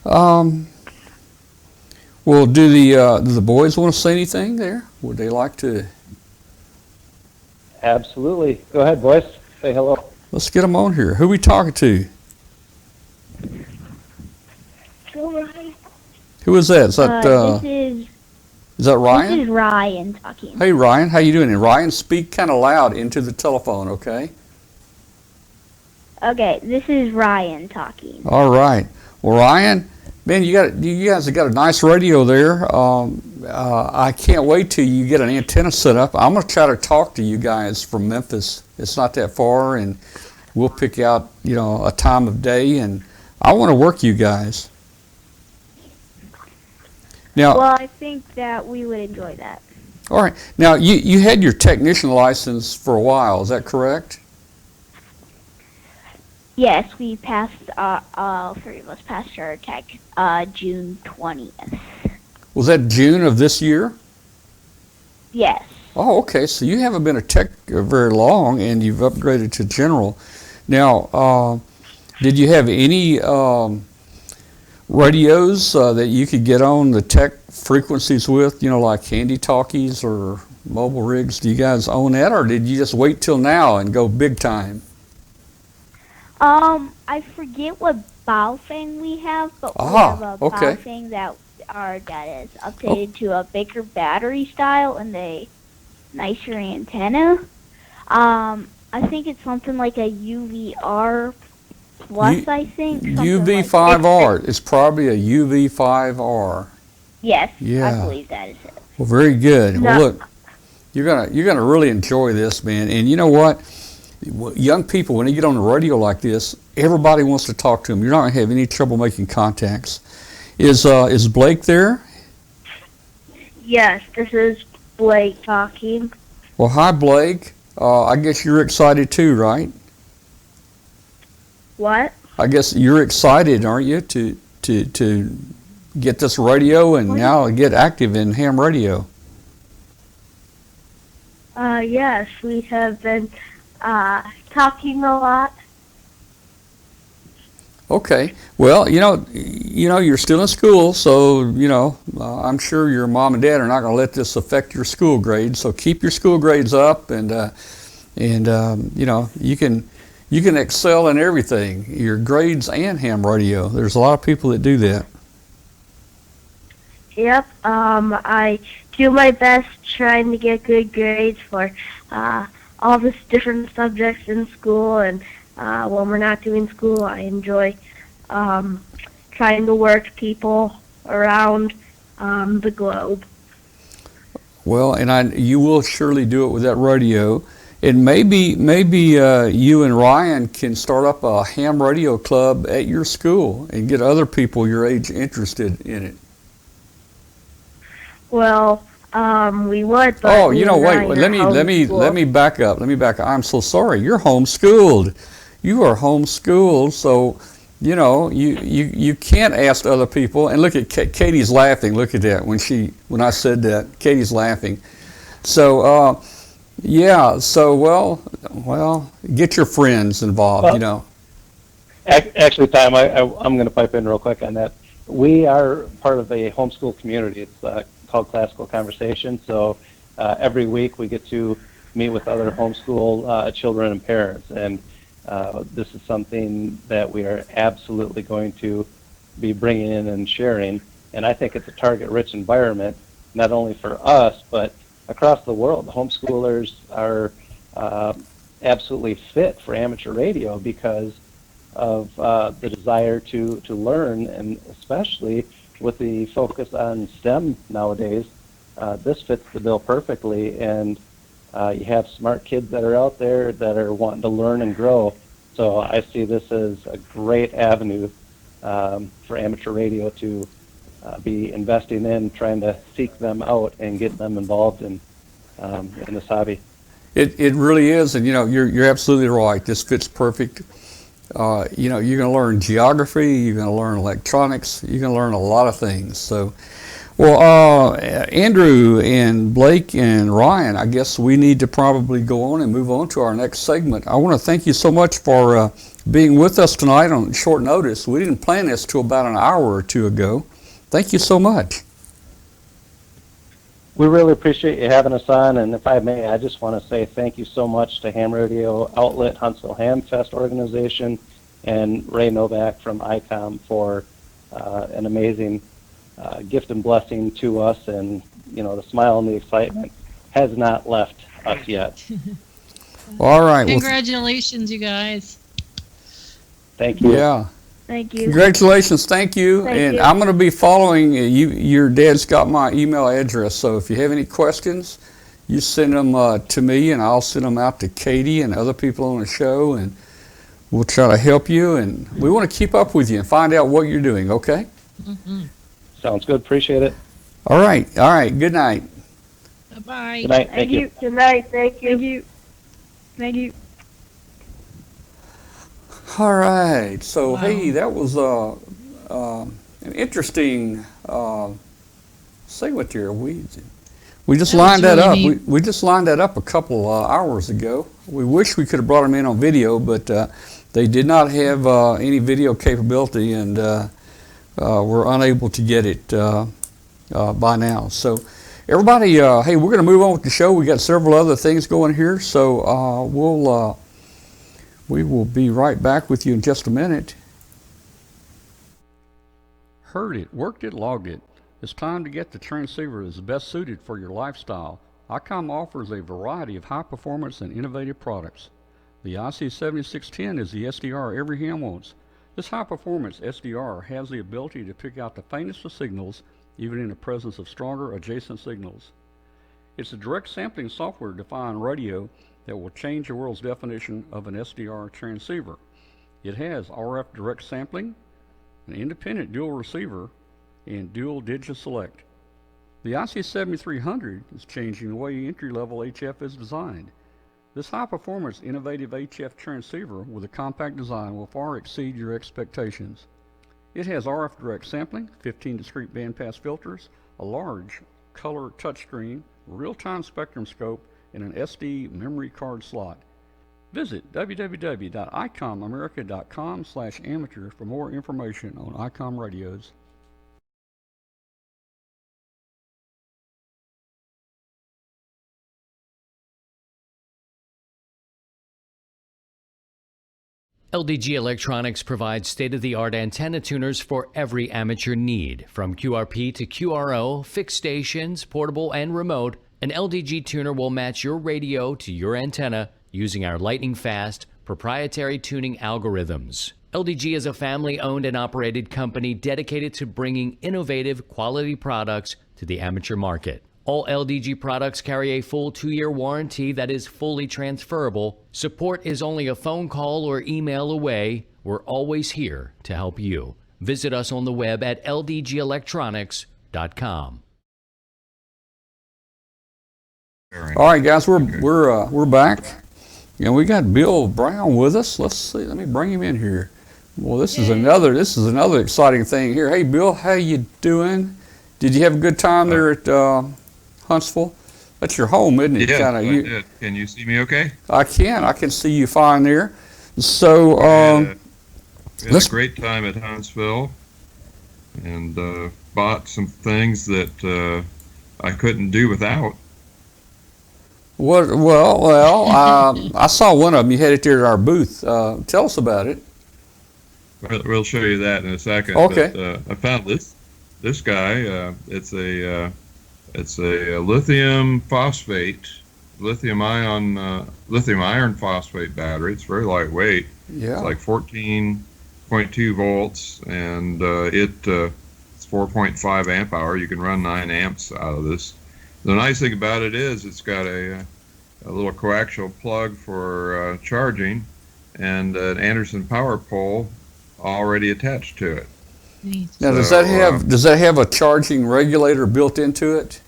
Well, do the boys want to say anything there? Would they like to? Absolutely. Go ahead, boys. Say hello. Let's get them on here. Who are we talking to? Who is that? Is that is that Ryan? This is Ryan talking. Hey, Ryan. How you doing? And Ryan, speak kind of loud into the telephone, okay? Okay, this is Ryan talking. All right. Well, Ryan, man, you guys have got a nice radio there. I can't wait till you get an antenna set up. I'm going to try to talk to you guys from Memphis. It's not that far, and we'll pick out, a time of day, and I want to work you guys. Now, well, I think that we would enjoy that. All right. Now, you had your technician license for a while. Is that correct? Yes, we passed, all three of us passed our tech June 20th. Was that June of this year? Yes. Oh, okay. So you haven't been a tech very long, and you've upgraded to general. Now, did you have any radios that you could get on the tech frequencies with, like handy talkies or mobile rigs? Do you guys own that, or did you just wait till now and go big time? I forget what Baofeng we have, but we have a Baofeng that is updated to a bigger battery style and a nicer antenna. I think it's something like a UVR Plus, I think. UV5R. It's probably a UV5R. Yes, yeah. I believe that is it. Well, very good. No. Well, look, you're gonna really enjoy this, man. And you know what? Young people, when they get on the radio like this, everybody wants to talk to them. You're not gonna have any trouble making contacts. Is Blake there? Yes, this is Blake talking. Well, hi, Blake. I guess you're excited too, right? What? I guess you're excited, aren't you, to get this radio and now get active in ham radio? Yes, we have been talking a lot. Okay. Well, you're still in school, so I'm sure your mom and dad are not going to let this affect your school grades. So keep your school grades up, and and you can excel in everything, your grades and ham radio. There's a lot of people that do that. Yep. I do my best trying to get good grades for all the different subjects in school, and when we're not doing school, I enjoy trying to work people around the globe. Well, and you will surely do it with that radio. And maybe you and Ryan can start up a ham radio club at your school and get other people your age interested in it. Well, we would. But oh, wait. Let me back up. I'm so sorry. You're homeschooled. You are homeschooled, so you can't ask other people. And look at Katie's laughing. Look at that when I said that. Katie's laughing. So yeah. So well, get your friends involved. Actually, Tom, I'm going to pipe in real quick on that. We are part of a homeschool community. It's called Classical Conversation. So every week we get to meet with other homeschool children and parents, and this is something that we are absolutely going to be bringing in and sharing. And I think it's a target-rich environment, not only for us, but across the world. The homeschoolers are absolutely fit for amateur radio because of the desire to learn, and especially with the focus on STEM nowadays, this fits the bill perfectly. And you have smart kids that are out there that are wanting to learn and grow. So I see this as a great avenue for amateur radio to be investing in, trying to seek them out and get them involved in this hobby. It really is, and you're absolutely right. This fits perfect. You're going to learn geography, you're going to learn electronics, you're going to learn a lot of things. So, well, Andrew and Blake and Ryan, I guess we need to probably go on and move on to our next segment. I want to thank you so much for being with us tonight on short notice. We didn't plan this till about an hour or two ago. Thank you so much. We really appreciate you having us on, and if I may, I just want to say thank you so much to Ham Radio Outlet, Huntsville Hamfest organization, and Ray Novak from Icom for an amazing gift and blessing to us, and the smile and the excitement has not left us yet. All right. Congratulations, you guys. Thank you. Yeah. Thank you. Congratulations, thank you. And I'm going to be following you. Your dad's got my email address, so if you have any questions, you send them to me, and I'll send them out to Katie and other people on the show, and we'll try to help you. And we want to keep up with you and find out what you're doing, okay? Mm-hmm. Sounds good. Appreciate it. All right. Good night. Bye-bye. Good night. Thank you. Good night. Thank you. Thank you. All right. So, Wow. hey, that was an interesting segment here. We just lined that up. We just lined that up a couple hours ago. We wish we could have brought them in on video, but they did not have any video capability, and we're unable to get it by now. So, everybody, hey, we're going to move on with the show. We got several other things going here, so we will be right back with you in just a minute. Heard it, worked it, logged it. It's time to get the transceiver that is best suited for your lifestyle. Icom offers a variety of high-performance and innovative products. The IC7610 is the SDR every ham wants. This high-performance SDR has the ability to pick out the faintest of signals, even in the presence of stronger adjacent signals. It's a direct sampling software-defined radio that will change the world's definition of an SDR transceiver. It has RF direct sampling, an independent dual receiver, and dual digit select. The IC7300 is changing the way entry-level HF is designed. This high-performance, innovative HF transceiver with a compact design will far exceed your expectations. It has RF direct sampling, 15 discrete bandpass filters, a large color touchscreen, real-time spectrum scope, and an SD memory card slot. Visit www.icomamerica.com/amateur for more information on Icom radios. LDG Electronics provides state-of-the-art antenna tuners for every amateur need. From QRP to QRO, fixed stations, portable and remote, an LDG tuner will match your radio to your antenna using our lightning-fast, proprietary tuning algorithms. LDG is a family-owned and operated company dedicated to bringing innovative, quality products to the amateur market. All LDG products carry a full 2-year warranty that is fully transferable. Support is only a phone call or email away. We're always here to help you. Visit us on the web at ldgelectronics.com. All right, guys, we're back, and we got Bill Brown with us. Let's see. Let me bring him in here. Well, this is another exciting thing here. Hey, Bill, how you doing? Did you have a good time there at Huntsville? That's your home, isn't it? Yeah, I did. Can you see me okay? I can see you fine there. So we had a great time at Huntsville, and bought some things that I couldn't do without. I saw one of them. You had it there at our booth. Tell us about it. We'll show you that in a second. Okay. But, I found this guy. It's a lithium iron phosphate battery. It's very lightweight. Yeah. It's like 14.2 volts, and it's 4.5 amp hour. You can run 9 amps out of this. The nice thing about it is it's got a little coaxial plug for charging, and an Anderson power pole already attached to it. Now, does that have a charging regulator built into it?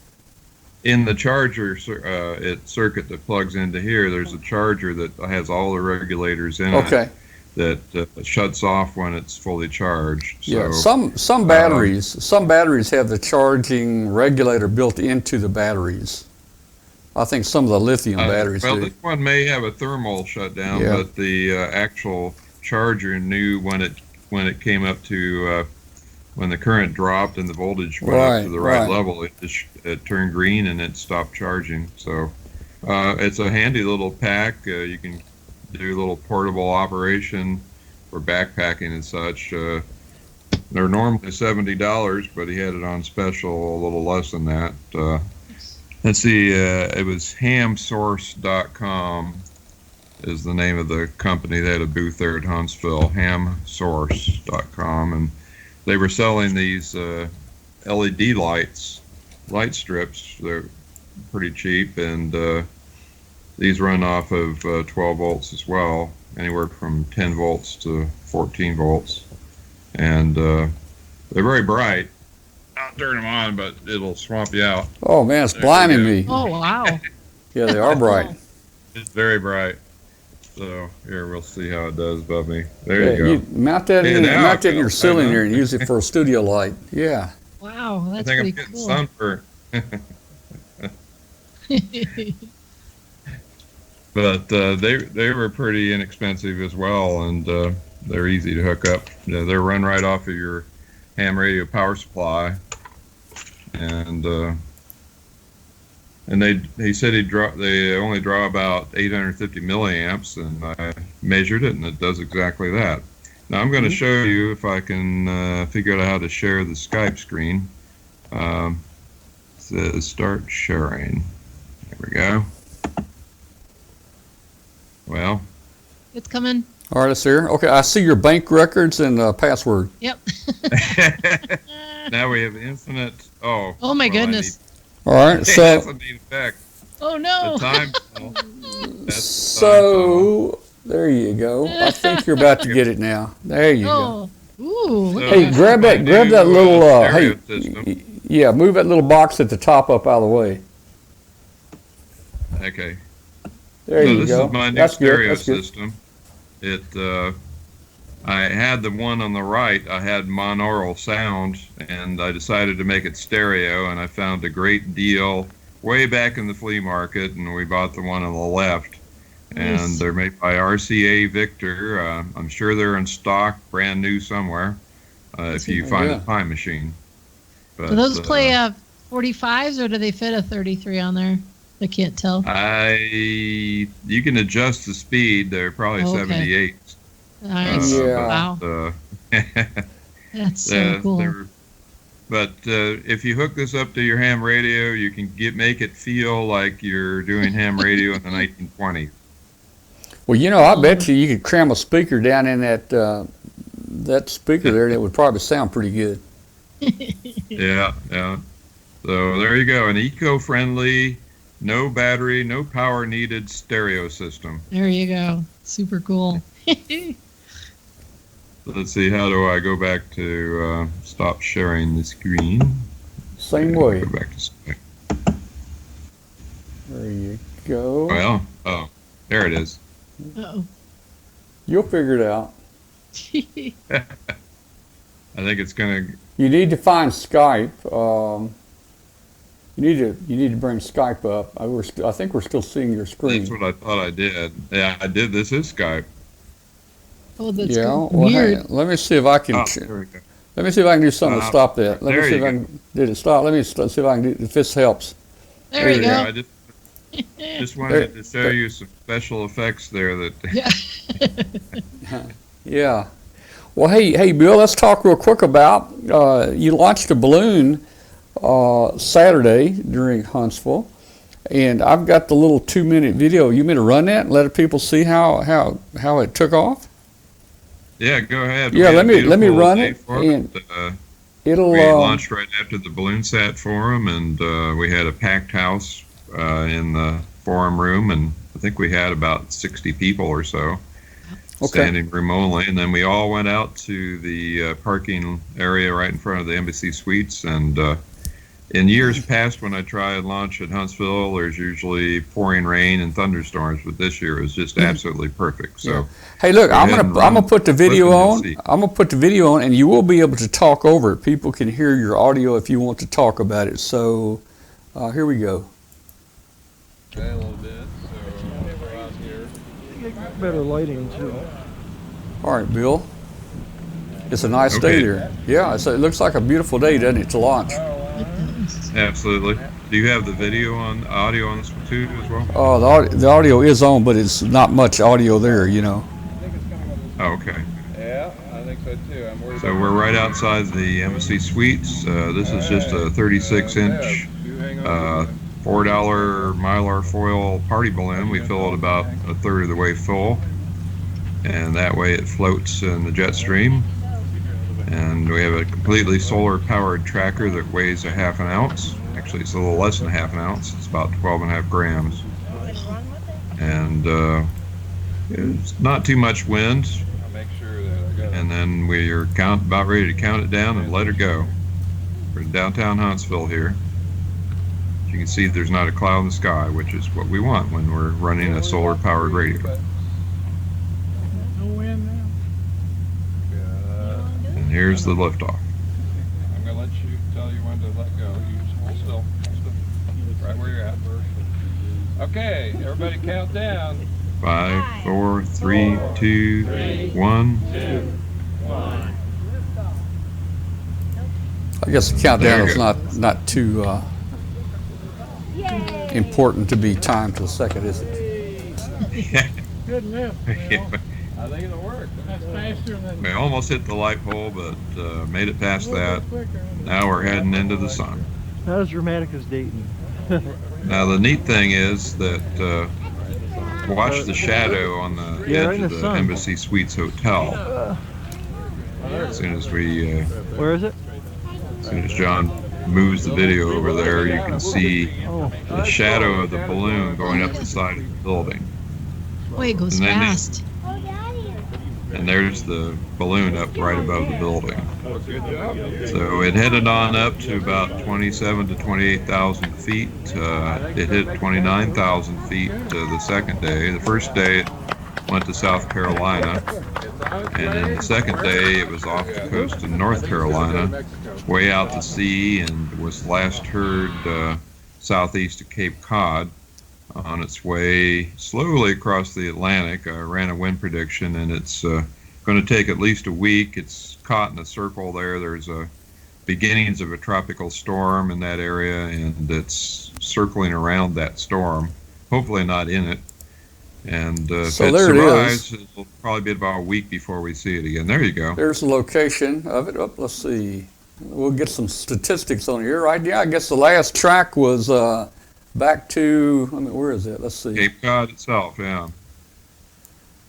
In the charger circuit that plugs into here, there's a charger that has all the regulators in it that shuts off when it's fully charged. So, yeah, some batteries have the charging regulator built into the batteries. I think some of the lithium batteries do. This one may have a thermal shutdown, but the actual charger knew when it came up to when the current dropped and the voltage went up to the right level, it turned green and it stopped charging. So it's a handy little pack. You can do a little portable operation for backpacking and such. They're normally $70, but he had it on special a little less than that. Let's see, it was hamsource.com is the name of the company. They had a booth there at Huntsville, hamsource.com, and they were selling these LED light strips. They're pretty cheap, and these run off of 12 volts as well, anywhere from 10 volts to 14 volts, and they're very bright. I'll turn them on, but it'll swamp you out. Oh man, it's blinding me. Oh wow. Yeah, they are bright. It's very bright. So here, we'll see how it does above me. There you go. You mount that in your ceiling here and use it for a studio light. Yeah. Wow, that's I think pretty cool. I'm getting sunburned. But they were pretty inexpensive as well, and they're easy to hook up. They run right off of your ham radio power supply, and he said they only draw about 850 milliamps, and I measured it, and it does exactly that. Now I'm going to show you if I can figure out how to share the Skype screen. It says start sharing. There we go. Well, it's coming. All right, it's here. Okay, I see your bank records and password. Yep. Now we have infinite. Oh my goodness. All right, so. That's a neat effect. Oh no. The time. So there you go. I think you're about to get it now. There you go. Ooh. So hey, grab that little. Yeah, move that little box at the top up out of the way. Okay. There you go. This is my new stereo system. It. I had the one on the right. I had monaural sound, and I decided to make it stereo. And I found a great deal way back in the flea market, and we bought the one on the left. And they're made by RCA Victor. I'm sure they're in stock, brand new somewhere, if you find a time machine. But, do those play 45s, or do they fit a 33 on there? I can't tell. You can adjust the speed. They're probably 78s. Nice. Wow. That's so cool. But if you hook this up to your ham radio, you can make it feel like you're doing ham radio in the 1920s. Well, I bet you could cram a speaker down in that speaker there, and it would probably sound pretty good. Yeah. So there you go, an eco-friendly, no battery, no power needed stereo system. There you go. Super cool. Let's see, how do I go back to stop sharing the screen? Same way. Go back to Skype. There you go. Well, there it is. Uh-oh. You'll figure it out. I think it's gonna. You need to find Skype. You need to bring Skype up. I think we're still seeing your screen. That's what I thought I did. Yeah, I did. This is Skype. Oh, that's weird. Let me see if I can. There we go. Let me see if I can do something to stop that. Let me see if I go. can. Did it stop? Let me see if I can do. If this helps. There you go. I just wanted to show you some special effects there. That. Yeah. Well, hey, Bill. Let's talk real quick about you launched a balloon Saturday during Huntsville, and I've got the little 2-minute video. You mean to run that and let people see how it took off? Yeah, go ahead. Yeah, let me run it, and it'll. We launched right after the BalloonSat forum, and we had a packed house in the forum room, and I think we had about 60 people or so standing room only. And then we all went out to the parking area right in front of the Embassy Suites. And in years past, when I try and launch at Huntsville, there's usually pouring rain and thunderstorms, but this year it was just absolutely perfect. So, hey, look, I'm gonna put the video on. I'm gonna put the video on, and you will be able to talk over it. People can hear your audio if you want to talk about it. So, here we go. Okay, a little bit. So, out here. Better lighting too. All right, Bill. It's a nice day there. Yeah, it looks like a beautiful day, doesn't it, to launch? Absolutely. Do you have the audio on this one too as well? Oh, the audio is on, but it's not much audio there, Oh, okay. Yeah, I think so too. So we're right outside the Embassy Suites. This is just a 36-inch, $4 Mylar foil party balloon. We fill it about a third of the way full, and that way it floats in the jet stream. And we have a completely solar-powered tracker that weighs a half an ounce. Actually, it's a little less than a half an ounce. It's about 12.5 grams. And it's not too much wind. And then we're about ready to count it down and let it go. We're in downtown Huntsville here. As you can see, there's not a cloud in the sky, which is what we want when we're running a solar-powered radio. Here's the liftoff. I'm going to let you tell you when to let go. You just hold still. Right where you're at. Okay, everybody count down. 5, 4, 3, 2, 1. I guess the countdown is not too important to be timed to the second, is it? Good enough. I think it'll work. That's faster than. We almost hit the light pole, but made it past that. Now we're heading into the sun. Not as dramatic as Dayton. Now the neat thing is that watch the shadow on the edge of the Embassy Suites Hotel. As soon as we, where is it? As soon as John moves the video over there, you can see the shadow of the balloon going up the side of the building. Boy, it goes fast. And there's the balloon up right above the building. So it headed on up to about 27 to 28,000 feet. It hit 29,000 feet the second day. The first day it went to South Carolina, and then the second day it was off the coast of North Carolina, way out to sea, and was last heard southeast of Cape Cod, on its way slowly across the Atlantic. I ran a wind prediction, and it's going to take at least a week. It's caught in a circle there. There's beginnings of a tropical storm in that area, and it's circling around that storm, hopefully not in it. And if So it there survives, it is. it'll probably be about a week before we see it again. There you go. There's the location of it. Oh, let's see. We'll get some statistics on here, right? Yeah, I guess the last track was back to, where is it? Let's see. Cape Cod itself, yeah.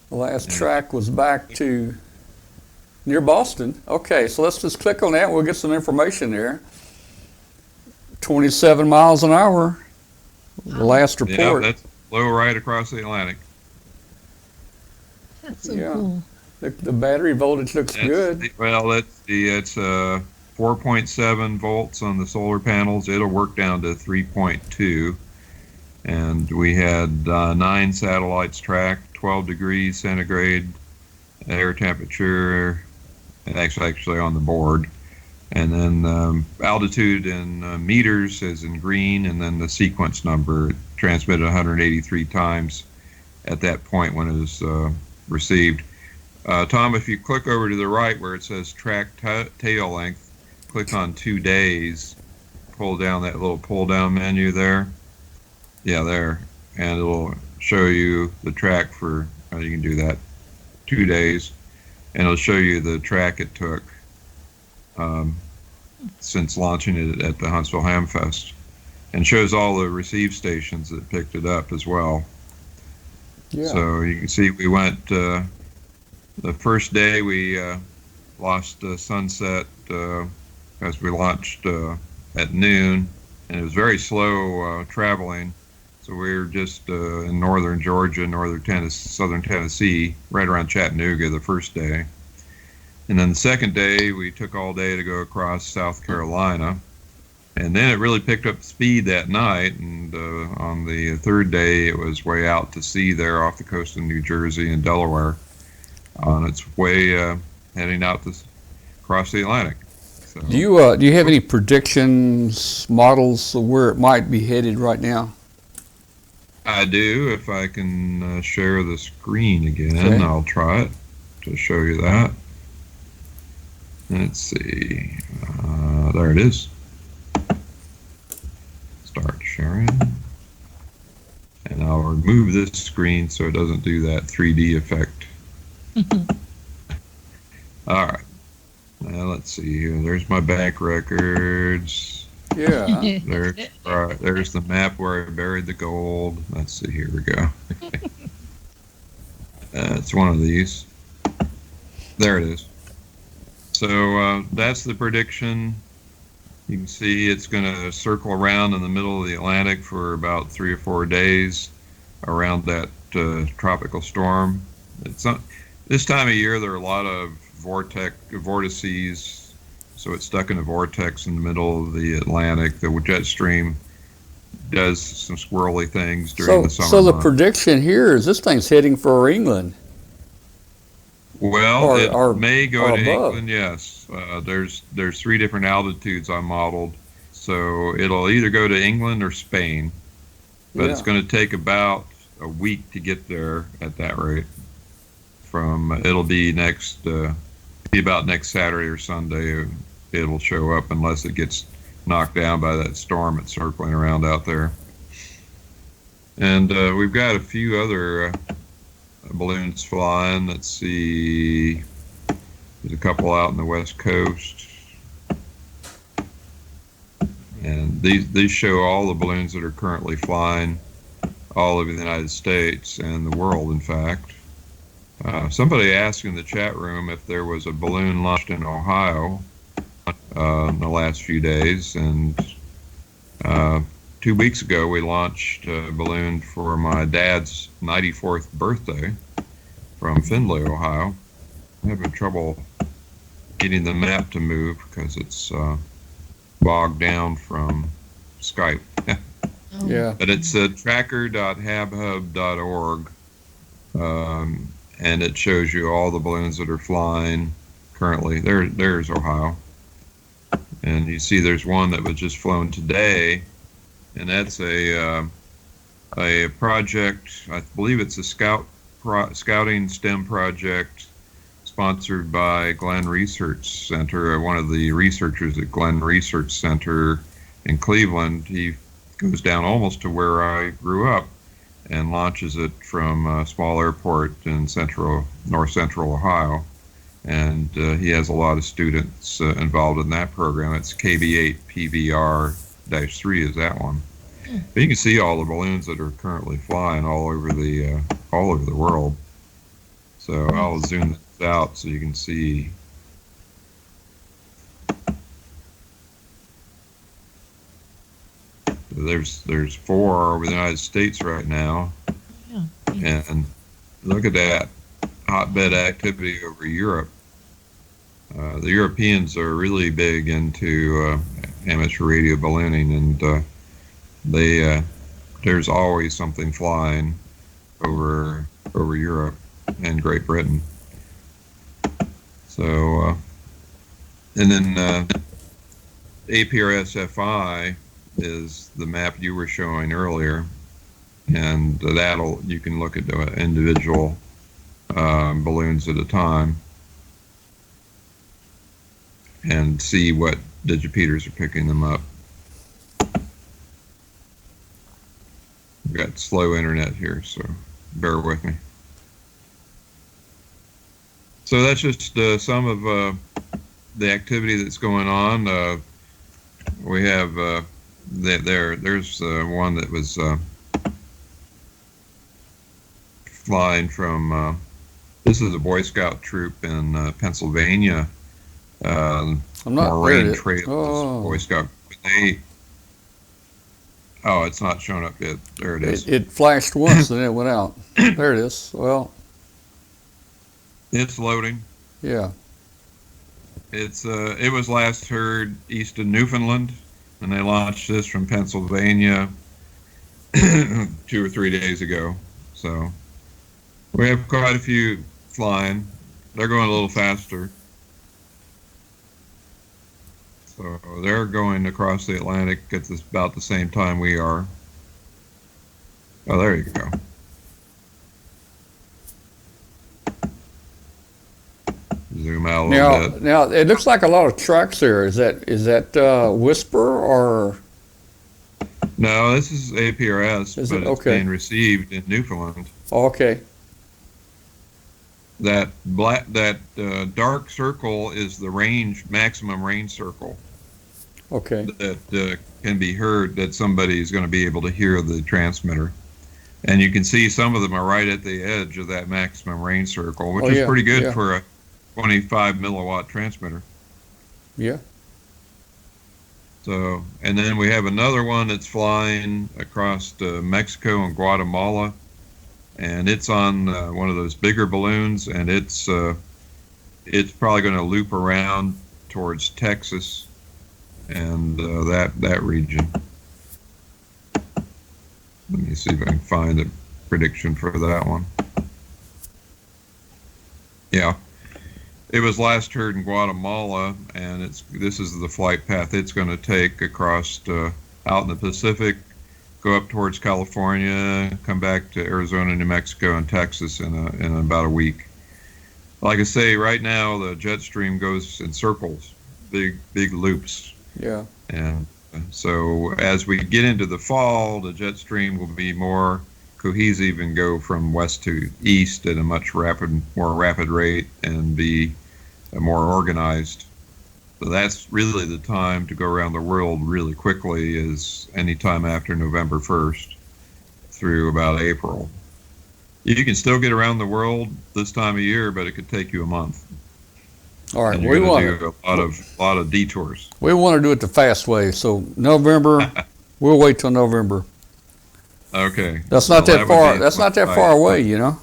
The last track was back to near Boston. Okay, so let's just click on that. We'll get some information there. 27 miles an hour, the last report. Yeah, that's low right across the Atlantic. That's so cool. The battery voltage looks good. It's 4.7 volts on the solar panels. It'll work down to 3.2. And we had 9 satellites tracked, 12 degrees centigrade air temperature, actually on the board. And then altitude in meters is in green, and then the sequence number transmitted 183 times at that point when it was received. Tom, if you click over to the right where it says track tail length, click on 2 days, pull down that little pull down menu there. Yeah, there. And it'll show you the track for, you can do that, 2 days. And it'll show you the track it took since launching it at the Huntsville Hamfest. And shows all the receive stations that picked it up as well. Yeah. So you can see we went, the first day we lost sunset as we launched at noon, and it was very slow traveling. So we were just in northern Georgia, southern Tennessee, right around Chattanooga the first day. And then the second day, we took all day to go across South Carolina. And then it really picked up speed that night, and on the third day, it was way out to sea there off the coast of New Jersey and Delaware, on its way heading out across the Atlantic. So, do you have any predictions, models of where it might be headed right now? I do. If I can share the screen again, I'll try it to show you that. Let's see. There it is. Start sharing. And I'll remove this screen so it doesn't do that 3D effect. All right. Now let's see here. There's my bank records. Yeah. There's the map where I buried the gold. Let's see. Here we go. It's one of these. There it is. So that's the prediction. You can see it's going to circle around in the middle of the Atlantic for about 3 or 4 days around that tropical storm. It's not, this time of year there are a lot of vortices, so it's stuck in a vortex in the middle of the Atlantic. The jet stream does some squirrely things during the summer. So the prediction here is this thing's heading for England. Well, it may go to England, yes. There's 3 different altitudes I modeled. So it'll either go to England or Spain. But it's going to take about a week to get there at that rate. It'll be about next Saturday or Sunday it'll show up, unless it gets knocked down by that storm that's circling around out there. And we've got a few other balloons flying. Let's see, there's a couple out on the West Coast, and these show all the balloons that are currently flying all over the United States and the world, in fact. Somebody asked in the chat room if there was a balloon launched in Ohio in the last few days, and 2 weeks ago we launched a balloon for my dad's 94th birthday from Findlay, Ohio. I'm having trouble getting the map to move because it's bogged down from Skype. Yeah. But it's tracker.habhub.org, and it shows you all the balloons that are flying currently. There's Ohio. And you see there's one that was just flown today, and that's a project. I believe it's a scouting STEM project sponsored by Glenn Research Center. One of the researchers at Glenn Research Center in Cleveland, he goes down almost to where I grew up and launches it from a small airport in north central Ohio. And he has a lot of students involved in that program. It's KB8 PVR-3 is that one. But you can see all the balloons that are currently flying all over the world. So I'll zoom this out so you can see. There's 4 over the United States right now, and look at that hotbed activity over Europe. The Europeans are really big into amateur radio ballooning, and there's always something flying over Europe and Great Britain. So, and then APRS-FI is the map you were showing earlier, and you can look at the individual balloons at a time and see what digipeters are picking them up. We've got slow internet here, so bear with me. So that's just some of the activity that's going on. We have there's one that was flying from, this is a Boy Scout troop in Pennsylvania. I'm not Moraine Trails, Boy Scout. It's not showing up yet. There it is. It flashed once and it went out. There it is. Well, it's loading. Yeah. It was last heard east of Newfoundland, and they launched this from Pennsylvania 2 or 3 days ago. So we have quite a few flying. They're going a little faster. So they're going across the Atlantic at about the same time we are. Oh, there you go. Zoom out a little bit. Now it looks like a lot of trucks there. Is that Whisper or? No, this is APRS, Is but it? it's Okay. being received in Newfoundland. Oh, okay. That dark circle is the maximum range circle. Okay. That can be heard, that somebody is going to be able to hear the transmitter. And you can see some of them are right at the edge of that maximum range circle, which is pretty good for a 25 milliwatt transmitter. Yeah. So, and then we have another one that's flying across Mexico and Guatemala, and it's on one of those bigger balloons, and it's probably going to loop around towards Texas and that region. Let me see if I can find a prediction for that one. Yeah. It was last heard in Guatemala, and this is the flight path it's going to take across out in the Pacific, go up towards California, come back to Arizona, New Mexico, and Texas in about a week. Like I say, right now the jet stream goes in circles, big loops. Yeah. And so as we get into the fall, the jet stream will be more cohesive and go from west to east at a much more rapid rate and be more organized. So that's really the time to go around the world really quickly, is any time after November 1st through about April. You can still get around the world this time of year, but it could take you a month. All right, and you're going to do a lot of detours. We want to do it the fast way, so November. We'll wait till November. Okay. That's not that far. That's not that far away, you know.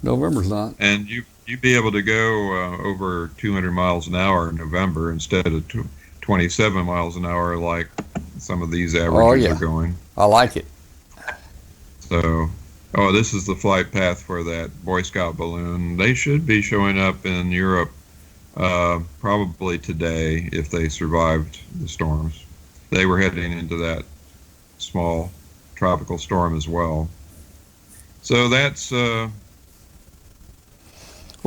November's not. And you'd be able to go over 200 miles an hour in November instead of 27 miles an hour like some of these averages are going. I like it. So, this is the flight path for that Boy Scout balloon. They should be showing up in Europe probably today if they survived the storms. They were heading into that small tropical storm as well. So that's well,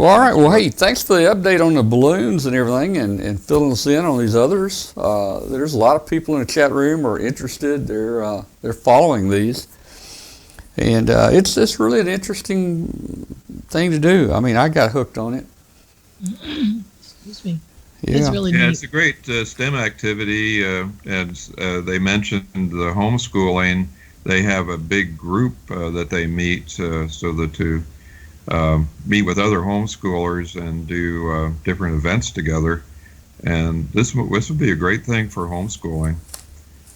all right. Well, hey, thanks for the update on the balloons and everything, and filling us in on these others. There's a lot of people in the chat room are interested. They're following these, And it's really an interesting thing to do. I mean, I got hooked on it. Excuse me. Yeah. It's really neat. It's a great STEM activity. As they mentioned, the homeschooling, they have a big group that they meet so that to meet with other homeschoolers and do different events together. And this would be a great thing for homeschooling.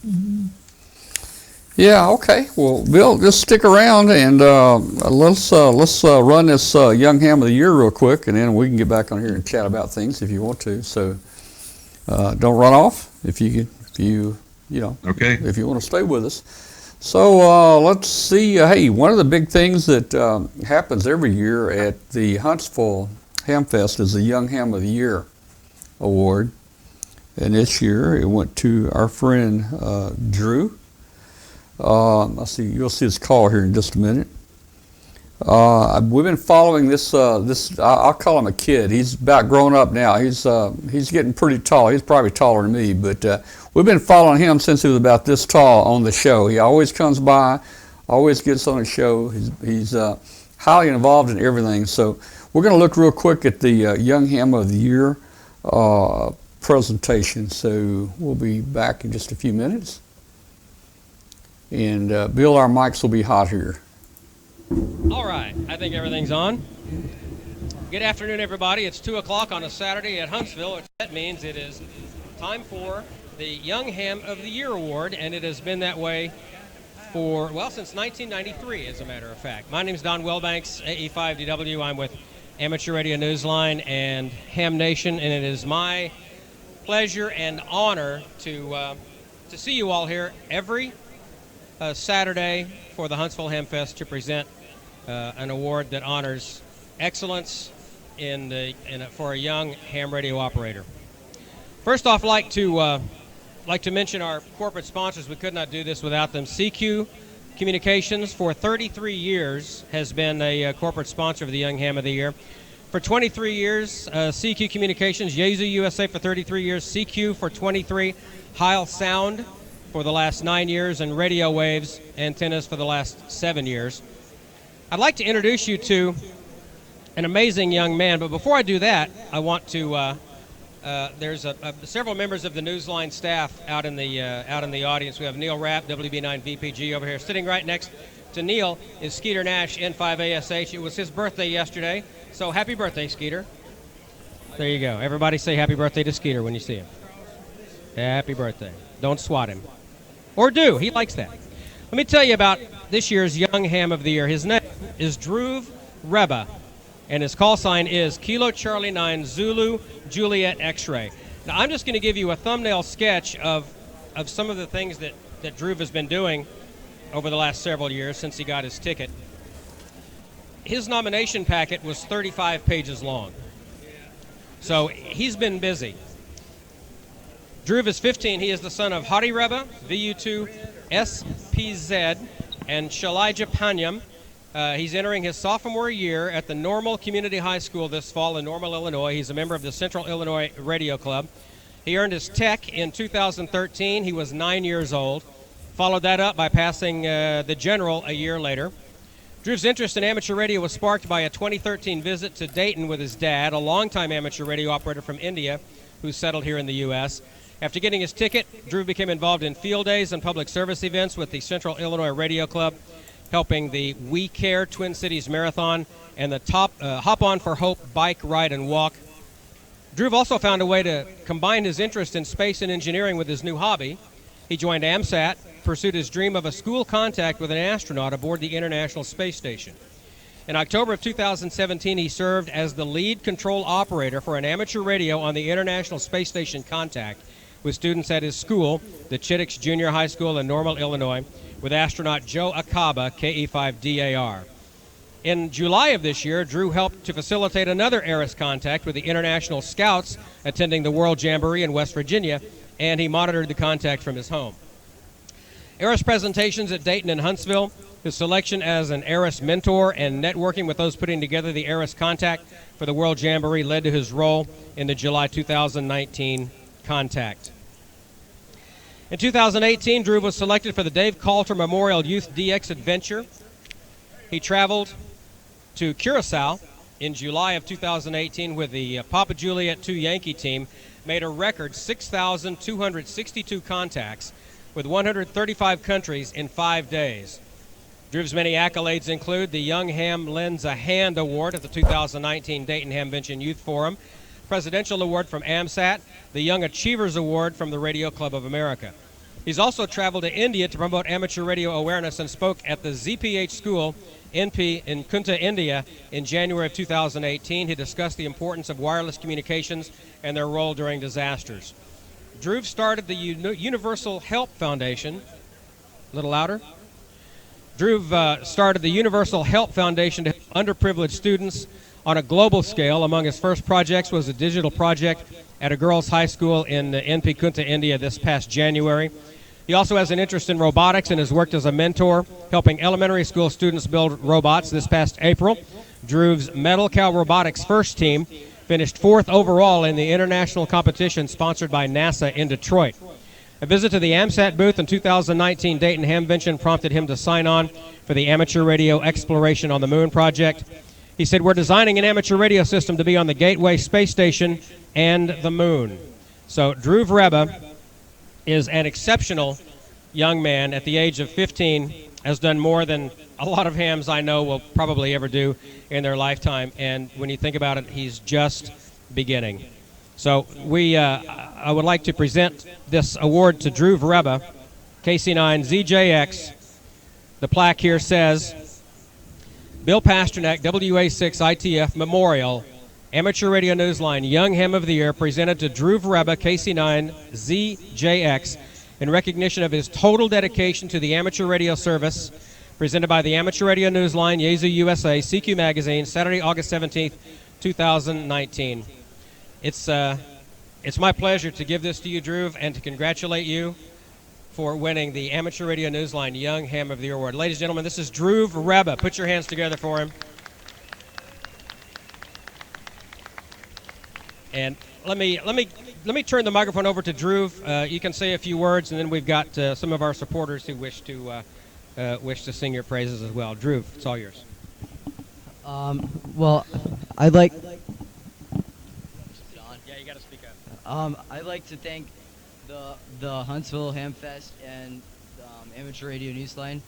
Mm-hmm. Yeah. Okay. Well, Bill, just stick around and let's run this Young Ham of the Year real quick, and then we can get back on here and chat about things if you want to. So don't run off if you Okay. if you want to stay with us. So let's see. Hey, one of the big things that happens every year at the Huntsville Hamfest is the Young Ham of the Year award, and this year it went to our friend Drew. Let's see. You'll see his call here in just a minute. We've been following this. I'll call him a kid. He's about grown up now. He's getting pretty tall. He's probably taller than me, but we've been following him since he was about this tall on the show. He always comes by, always gets on the show. He's highly involved in everything. So we're going to look real quick at the Young Ham of the Year presentation. So we'll be back in just a few minutes. And Bill, our mics will be hot here. All right, I think everything's on. Good afternoon, everybody. It's 2 o'clock on a Saturday at Huntsville, which that means it is time for the Young Ham of the Year Award, and it has been that way for, well, since 1993, as a matter of fact. My name is Don Wellbanks, AE5DW. I'm with Amateur Radio Newsline and Ham Nation, and it is my pleasure and honor to see you all here every Saturday for the Huntsville Hamfest to present an award that honors excellence for a young ham radio operator. First off, like to mention our corporate sponsors. We could not do this without them. CQ Communications for 33 years has been a corporate sponsor of the Young Ham of the Year. For 23 years, CQ Communications, Yezu USA for 33 years, CQ for 23, Heil Sound for the last 9 years, and Radio Waves Antennas for the last 7 years. I'd like to introduce you to an amazing young man, but before I do that, I want to, there's several members of the Newsline staff out in the audience. We have Neil Rapp, WB9 VPG over here. Sitting right next to Neil is Skeeter Nash, N5ASH. It was his birthday yesterday, so happy birthday, Skeeter. There you go. Everybody say happy birthday to Skeeter when you see him. Happy birthday. Don't swat him. Or do. He likes that. Let me tell you about this year's Young Ham of the Year. His name is Dhruv Reba, and his call sign is Kilo Charlie 9 Zulu Juliet X-Ray. Now, I'm just going to give you a thumbnail sketch of some of the things that Dhruv has been doing over the last several years since he got his ticket. His nomination packet was 35 pages long. So he's been busy. Dhruv is 15. He is the son of Hari Reba, VU2 SPZ, and Shalija Panyam. He's entering his sophomore year at the Normal Community High School this fall in Normal, Illinois. He's a member of the Central Illinois Radio Club. He earned his tech in 2013. He was 9 years old. Followed that up by passing the general a year later. Dhruv's interest in amateur radio was sparked by a 2013 visit to Dayton with his dad, a longtime amateur radio operator from India who settled here in the U.S. After getting his ticket, Dhruv became involved in field days and public service events with the Central Illinois Radio Club, helping the We Care Twin Cities Marathon and the Hop On for Hope bike ride and walk. Dhruv also found a way to combine his interest in space and engineering with his new hobby. He joined AMSAT, pursued his dream of a school contact with an astronaut aboard the International Space Station. In October of 2017, he served as the lead control operator for an amateur radio on the International Space Station contact with students at his school, the Chittix Junior High School in Normal, Illinois, with astronaut Joe Akaba, KE5DAR. In July of this year, Dhruv helped to facilitate another ARIS contact with the International Scouts attending the World Jamboree in West Virginia, and he monitored the contact from his home. ARIS presentations at Dayton and Huntsville, his selection as an ARIS mentor, and networking with those putting together the ARIS contact for the World Jamboree led to his role in the July 2019 contact. In 2018, Dhruv was selected for the Dave Calter Memorial Youth DX Adventure He traveled to Curacao in July of 2018 with the Papa Juliet 2 Yankee team, made a record 6,262 contacts with 135 countries in 5 days. Drew's many accolades include the Young Ham Lends a Hand Award at the 2019 Dayton Hamvention Youth Forum, Presidential Award from AMSAT, the Young Achievers Award from the Radio Club of America. He's also traveled to India to promote amateur radio awareness and spoke at the ZPH School NP in Kunta, India in January of 2018. He discussed the importance of wireless communications and their role during disasters. Drew started the Universal Help Foundation. A little louder. Drew started the Universal Help Foundation to help underprivileged students on a global scale. Among his first projects was a digital project at a girls' high school in NP Kunta, India this past January. He also has an interest in robotics and has worked as a mentor, helping elementary school students build robots. This past April, Drew's Metal Cow Robotics first team finished 4th overall in the international competition sponsored by NASA in Detroit. A visit to the AMSAT booth in 2019 Dayton Hamvention prompted him to sign on for the Amateur Radio Exploration on the Moon project. He said, "We're designing an amateur radio system to be on the Gateway Space Station and the Moon." So Drew Vreba is an exceptional young man. At the age of 15, has done more than a lot of hams I know will probably ever do in their lifetime. And when you think about it, he's just beginning. So I would like to present this award to Drew Vreba, KC9ZJX. The plaque here says, Bill Pasternak, WA6 ITF Memorial, Amateur Radio Newsline Young Ham of the Year, presented to Drew Vreba, KC9ZJX, in recognition of his total dedication to the amateur radio service, presented by the Amateur Radio Newsline, Yazoo USA, CQ Magazine, Saturday, August 17th, 2019. It's my pleasure to give this to you, Drew, and to congratulate you for winning the Amateur Radio Newsline Young Ham of the Year Award. Ladies and gentlemen, this is Drew Vreba. Put your hands together for him. And let me turn the microphone over to Drew. You can say a few words, and then we've got some of our supporters who wish to sing your praises as well. Drew, it's all yours. Well, I'd like. Yeah, you got to speak up. I'd like to thank the Huntsville Hamfest and Amateur Radio Newsline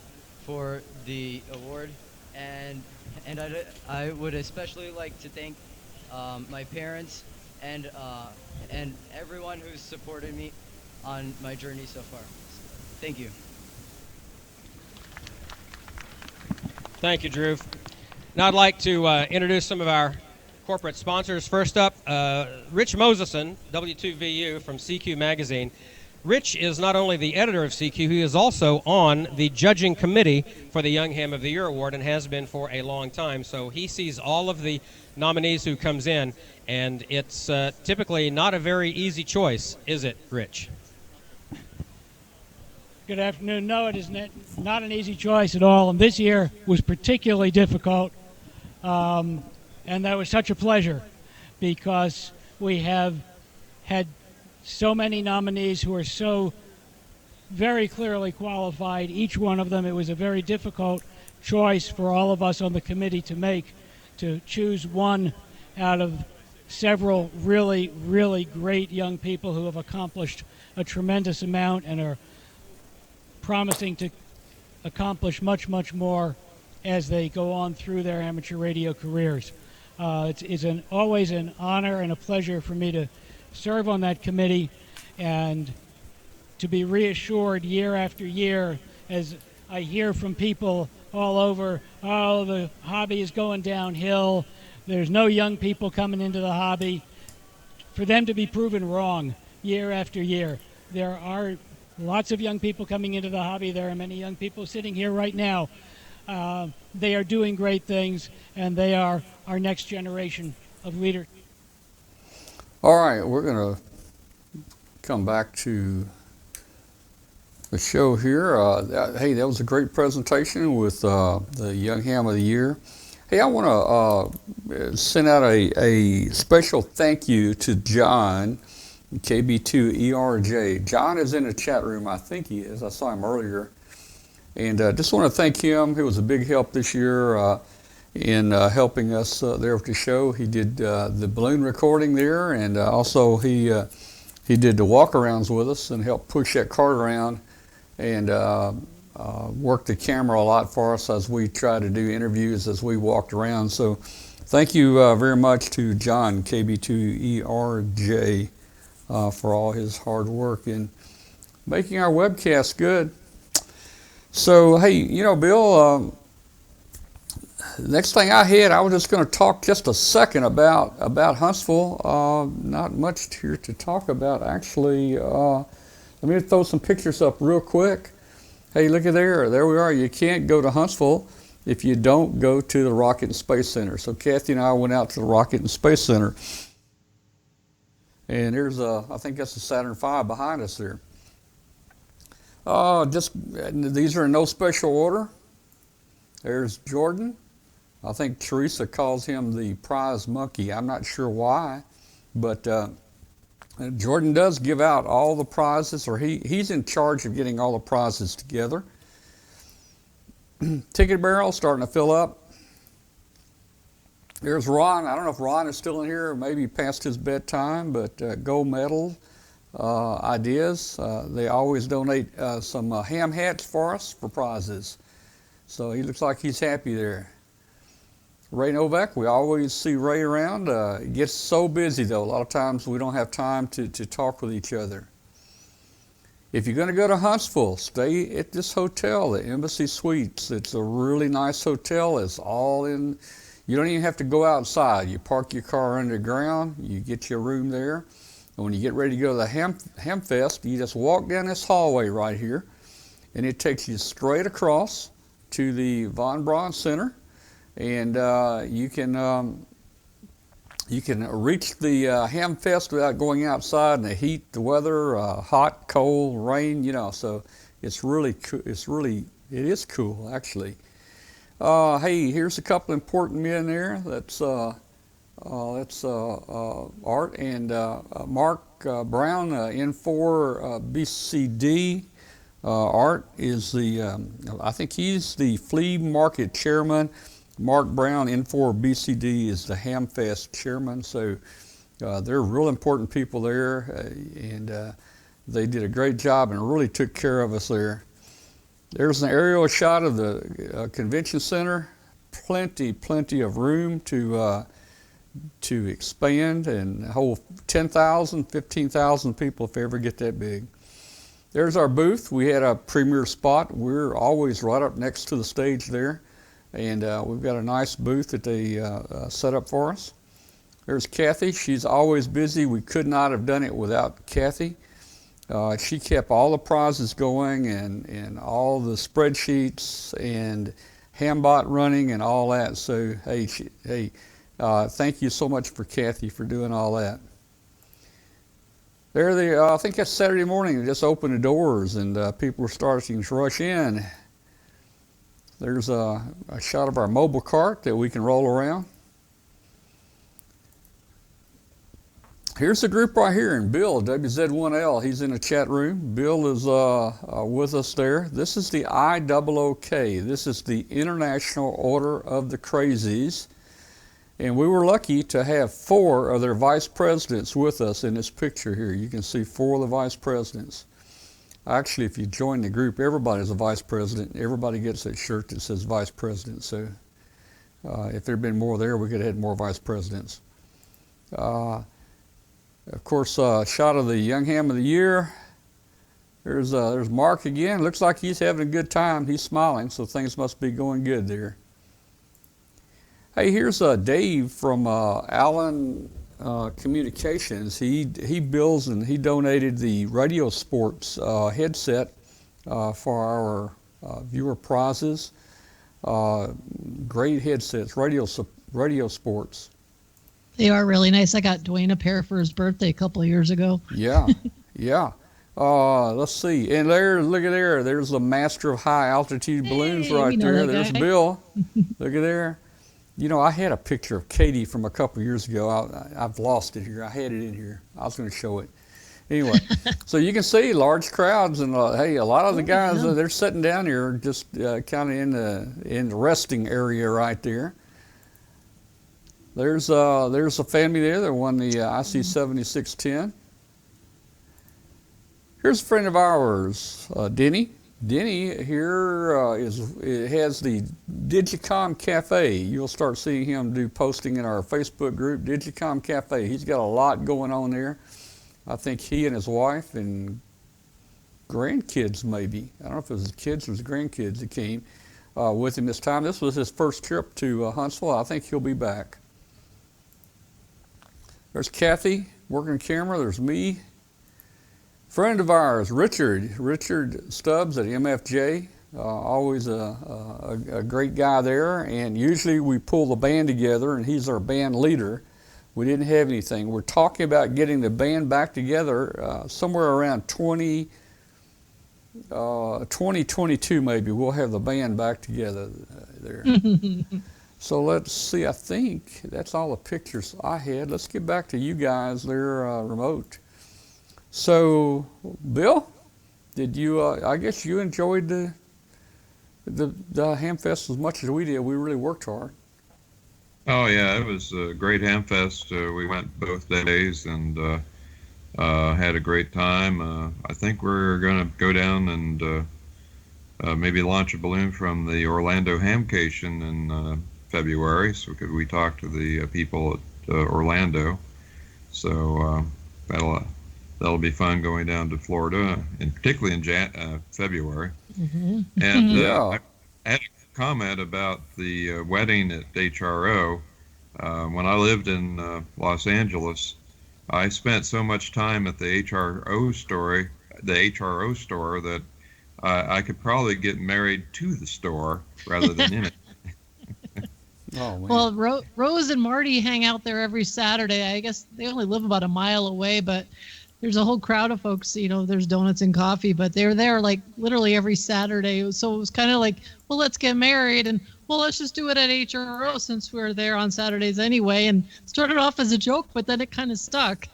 for the award, and I would especially like to thank my parents and everyone who's supported me on my journey so far. Thank you. Thank you, Drew. Now I'd like to introduce some of our corporate sponsors. First up, Rich Moseson, W2VU from CQ Magazine. Rich is not only the editor of CQ, he is also on the judging committee for the Young Ham of the Year Award and has been for a long time. So he sees all of the nominees who comes in, and it's typically not a very easy choice, is it, Rich? Good afternoon. No, it is not an easy choice at all, and this year was particularly difficult, and that was such a pleasure because we have had so many nominees who are so very clearly qualified, each one of them. It was a very difficult choice for all of us on the committee to make, to choose one out of several really, really great young people who have accomplished a tremendous amount and are promising to accomplish much, much more as they go on through their amateur radio careers. It's always an honor and a pleasure for me to serve on that committee and to be reassured year after year as I hear from people all over, oh, the hobby is going downhill, there's no young people coming into the hobby. For them to be proven wrong year after year. There are lots of young people coming into the hobby. There are many young people sitting here right now. They are doing great things, and they are our next generation of leaders. All right, we're going to come back to the show here. Hey, that was a great presentation with the Young Ham of the Year. Hey, I want to send out a special thank you to John, KB2ERJ. John is in the chat room. I think he is. I saw him earlier. And just want to thank him. He was a big help this year in helping us there with the show. He did the balloon recording there, and also he did the walk-arounds with us and helped push that cart around and worked the camera a lot for us as we tried to do interviews as we walked around. So thank you very much to John, KB2ERJ, for all his hard work in making our webcast good. So, hey, you know, Bill, next thing I was just going to talk just a second about Huntsville. Not much here to talk about, actually. Let me throw some pictures up real quick. Hey, look at there. There we are. You can't go to Huntsville if you don't go to the Rocket and Space Center. So Kathy and I went out to the Rocket and Space Center. And there's I think that's the Saturn V behind us there. These are in no special order. There's Jordan. I think Teresa calls him the prize monkey. I'm not sure why, but Jordan does give out all the prizes, or he's in charge of getting all the prizes together. Ticket barrel starting to fill up. There's Ron. I don't know if Ron is still in here, or maybe past his bedtime, but gold medal ideas. They always donate some ham hats for us for prizes. So he looks like he's happy there. Ray Novak, we always see Ray around. It gets so busy, though. A lot of times we don't have time to talk with each other. If you're going to go to Huntsville, stay at this hotel, the Embassy Suites. It's a really nice hotel. It's all in. You don't even have to go outside. You park your car underground. You get your room there. And when you get ready to go to the Hamfest, you just walk down this hallway right here, and it takes you straight across to the Von Braun Center, and you can reach the Hamfest without going outside in the heat, the weather, hot, cold, rain. You know, so it's really it is cool actually. Hey, here's a couple important men there. That's Art and Mark Brown, N4 BCD. Art is I think he's the flea market chairman. Mark Brown, N4 BCD, is the Hamfest chairman. So they're real important people there, and they did a great job and really took care of us there. There's an aerial shot of the convention center. Plenty of room to expand and hold 10,000, 15,000 people if they ever get that big. There's our booth. We had a premier spot. We're always right up next to the stage there, and we've got a nice booth that they set up for us. There's Kathy. She's always busy. We could not have done it without Kathy. She kept all the prizes going and all the spreadsheets and Hambot running and all that. So hey, thank you so much for Kathy for doing all that. There they I think that's Saturday morning. They just opened the doors and people are starting to rush in. There's a shot of our mobile cart that we can roll around. Here's the group right here, and Bill, WZ1L, he's in the chat room. Bill is with us there. This is the IOOK. This is the International Order of the Crazies. And we were lucky to have 4 of their vice presidents with us in this picture here. You can see 4 of the vice presidents. Actually, if you join the group, everybody's a vice president. Everybody gets a shirt that says vice president. So if there had been more there, we could have had more vice presidents. Of course, shot of the Young Ham of the Year. There's Mark again. Looks like he's having a good time. He's smiling, so things must be going good there. Hey, here's Dave from Allen Communications. He builds and he donated the Radio Sports headset for our viewer prizes. Great headsets, Radio Sports. They are really nice. I got Dwayne a pair for his birthday a couple of years ago. Yeah, yeah. Let's see. And there, look at there. There's the master of high altitude balloons right there. There's Bill. Look at there. You know, I had a picture of Katie from a couple of years ago. I've lost it here. I had it in here. I was going to show it. Anyway, so you can see large crowds, and hey, a lot of the guys they're sitting down here just kind of in the resting area right there. There's a family there that won the IC 7610. Here's a friend of ours, Denny. Denny here has the Digicom Cafe. You'll start seeing him do posting in our Facebook group, Digicom Cafe. He's got a lot going on there. I think he and his wife and grandkids maybe. I don't know if it was his kids or his grandkids that came with him this time. This was his first trip to Huntsville. I think he'll be back. There's Kathy working camera. There's me. Friend of ours, Richard Stubbs at MFJ. Always a great guy there. And usually we pull the band together, and he's our band leader. We didn't have anything. We're talking about getting the band back together somewhere around 2022 maybe. We'll have the band back together there. So let's see, I think that's all the pictures I had. Let's get back to you guys there remote. So, Bill, did you, I guess you enjoyed the Hamfest as much as we did. We really worked hard. Oh, yeah, it was a great Hamfest. We went both days and had a great time. I think we're going to go down and maybe launch a balloon from the Orlando Hamcation in February. So we talked to the people at Orlando. So that'll be fun going down to Florida, and particularly in February. Mm-hmm. And I had a comment about the wedding at HRO. When I lived in Los Angeles, I spent so much time at the HRO store that I could probably get married to the store rather than in it. Oh, man. Well, Rose and Marty hang out there every Saturday. I guess they only live about a mile away, but there's a whole crowd of folks, there's donuts and coffee, but they're there like literally every Saturday. So it was kind of like, well, let's get married, and well, let's just do it at HRO since we're there on Saturdays anyway. And started off as a joke, but then it kind of stuck.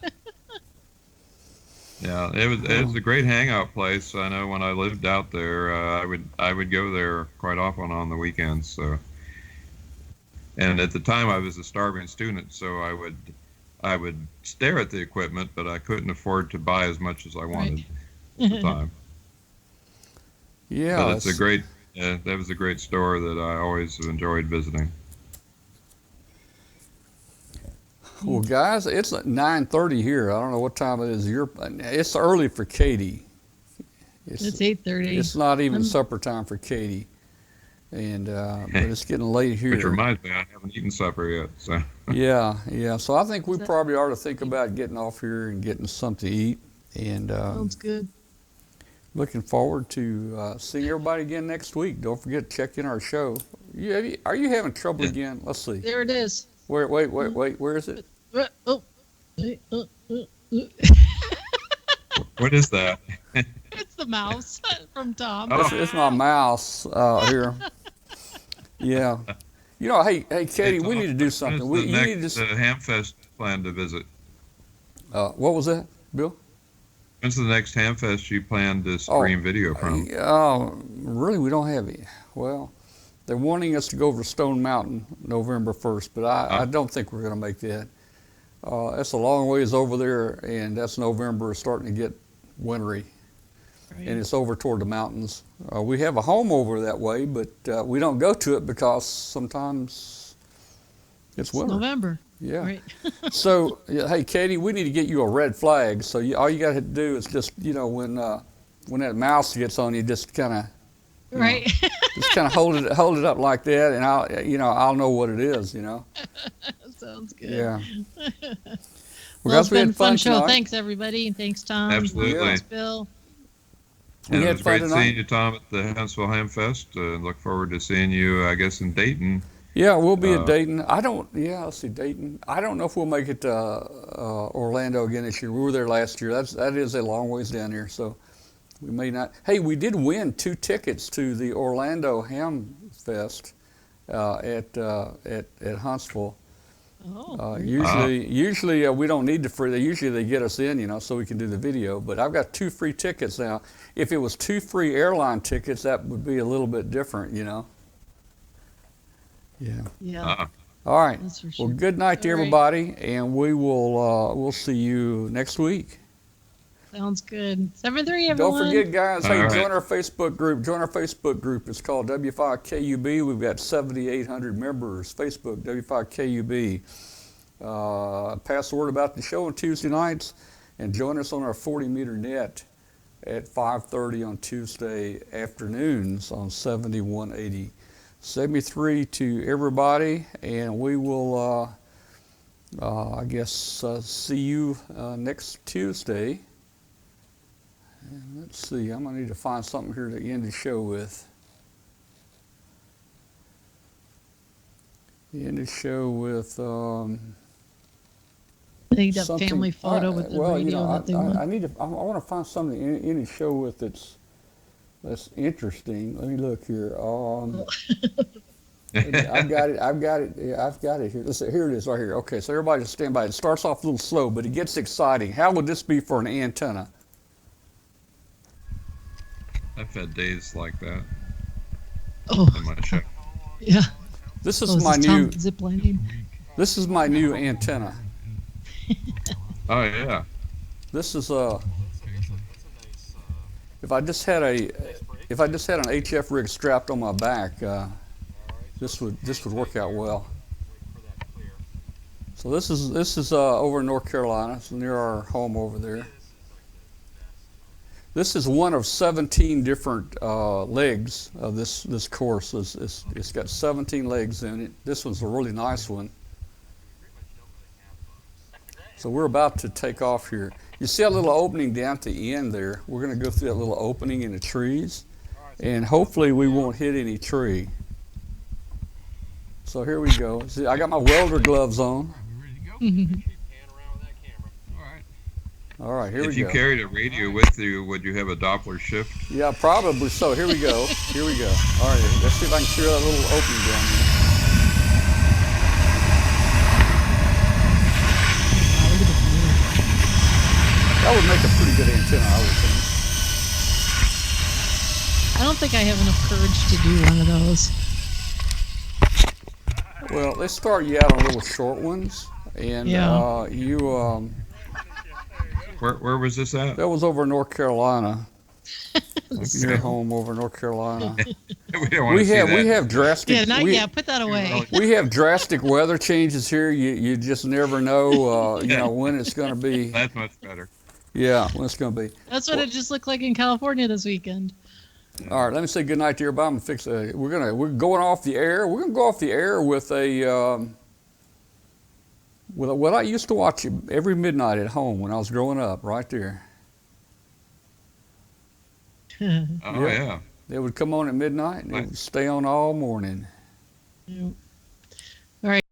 Yeah, it was a great hangout place. I know when I lived out there, I would go there quite often on the weekends. So, and at the time I was a starving student, so I would stare at the equipment, but I couldn't afford to buy as much as I wanted at the time. Yeah, but it's that was a great store that I always enjoyed visiting. Well, guys, it's 9:30 here. I don't know what time it is. It's early for Katie. It's 8:30. It's not even supper time for Katie, and but it's getting late here. Which reminds me, I haven't eaten supper yet. So. Yeah. So I think we probably ought to think about getting off here and getting something to eat. And sounds good. Looking forward to seeing everybody again next week. Don't forget to check in our show. Are you having trouble again? Let's see. There it is. Wait. Where is it? What is that? It's the mouse from Tom. It's my mouse here. Yeah. Hey, Katie, we need to do something. When's the next Hamfest plan to visit? What was that, Bill? When's the next Hamfest you plan to stream video from? Really, we don't have it. Well, they're wanting us to go over to Stone Mountain November 1st, but I don't think we're going to make that. That's a long ways over there, and that's November. It's starting to get wintry, and it's over toward the mountains. We have a home over that way, but we don't go to it because sometimes it's winter. November. Yeah. Right. So, hey, Katie, we need to get you a red flag. So all you got to do is just, when that mouse gets on you, just kind of, right. Just kind of hold it up like that, and I'll know what it is. Sounds good. Yeah. Well, it's been a fun show. Tonight. Thanks, everybody. And thanks, Tom. Absolutely. Thanks, Bill. And it was great seeing you, Tom, at the Huntsville Hamfest. Look forward to seeing you, I guess, in Dayton. Yeah, we'll be at Dayton. Let's see, Dayton. I don't know if we'll make it to Orlando again this year. We were there last year. That is a long ways down here, so we may not. Hey, we did win 2 tickets to the Orlando Ham Fest at Huntsville. Usually we don't need the free. Usually they get us in, so we can do the video. But I've got 2 free tickets now. If it was 2 free airline tickets, that would be a little bit different, Yeah. Yeah. All right. That's for sure. Well, good night to everybody, and we'll see you next week. Sounds good. 7-3, everyone. Don't forget, guys. Hey, join our Facebook group. Join our Facebook group. It's called W5KUB. We've got 7,800 members. Facebook W5KUB. Pass the word about the show on Tuesday nights, and join us on our 40-meter net at 5:30 on Tuesday afternoons on 7180. 73 to everybody, and we will, I guess, see you next Tuesday. And let's see, I'm going to need to find something here to end the show with. End the show with they got family photo with the radio that they want. I want to find something in the show with that's interesting. Let me look here. I've got it. Yeah, I've got it here. Listen, here it is right here. Okay, so everybody just stand by. It starts off a little slow, but it gets exciting. How would this be for an antenna? I've had days like that. Oh. In my show. Yeah. This is my new ziplining. This is my new antenna. Oh yeah. This is if I just had an HF rig strapped on my back, this would work out well. So this is over in North Carolina. It's near our home over there. This is one of 17 different legs of this course. It's got 17 legs in it. This one's a really nice one. So we're about to take off here. You see that little opening down at the end there? We're going to go through that little opening in the trees, and hopefully we won't hit any tree. So here we go. See, I got my welder gloves on. All right, here we go. If you carried a radio with you, would you have a Doppler shift? Yeah, probably so. Here we go. Here we go. All right, let's see if I can clear that little opening down there. That would make a pretty good antenna, I would think. I don't think I have enough courage to do one of those. Well, they start you out on little short ones, and Where was this at? That was over in North Carolina. Your home over in North Carolina. we have drastic. Yeah, put that away. We have drastic weather changes here. You just never know, when it's going to be. That's much better. Yeah, when it's going to be. That's what it just looked like in California this weekend. All right, let me say good night to everybody. I'm gonna fix it. We're going off the air. We're gonna go off the air with what I used to watch every midnight at home when I was growing up, right there. Yeah. They would come on at midnight and it would stay on all morning. Yep.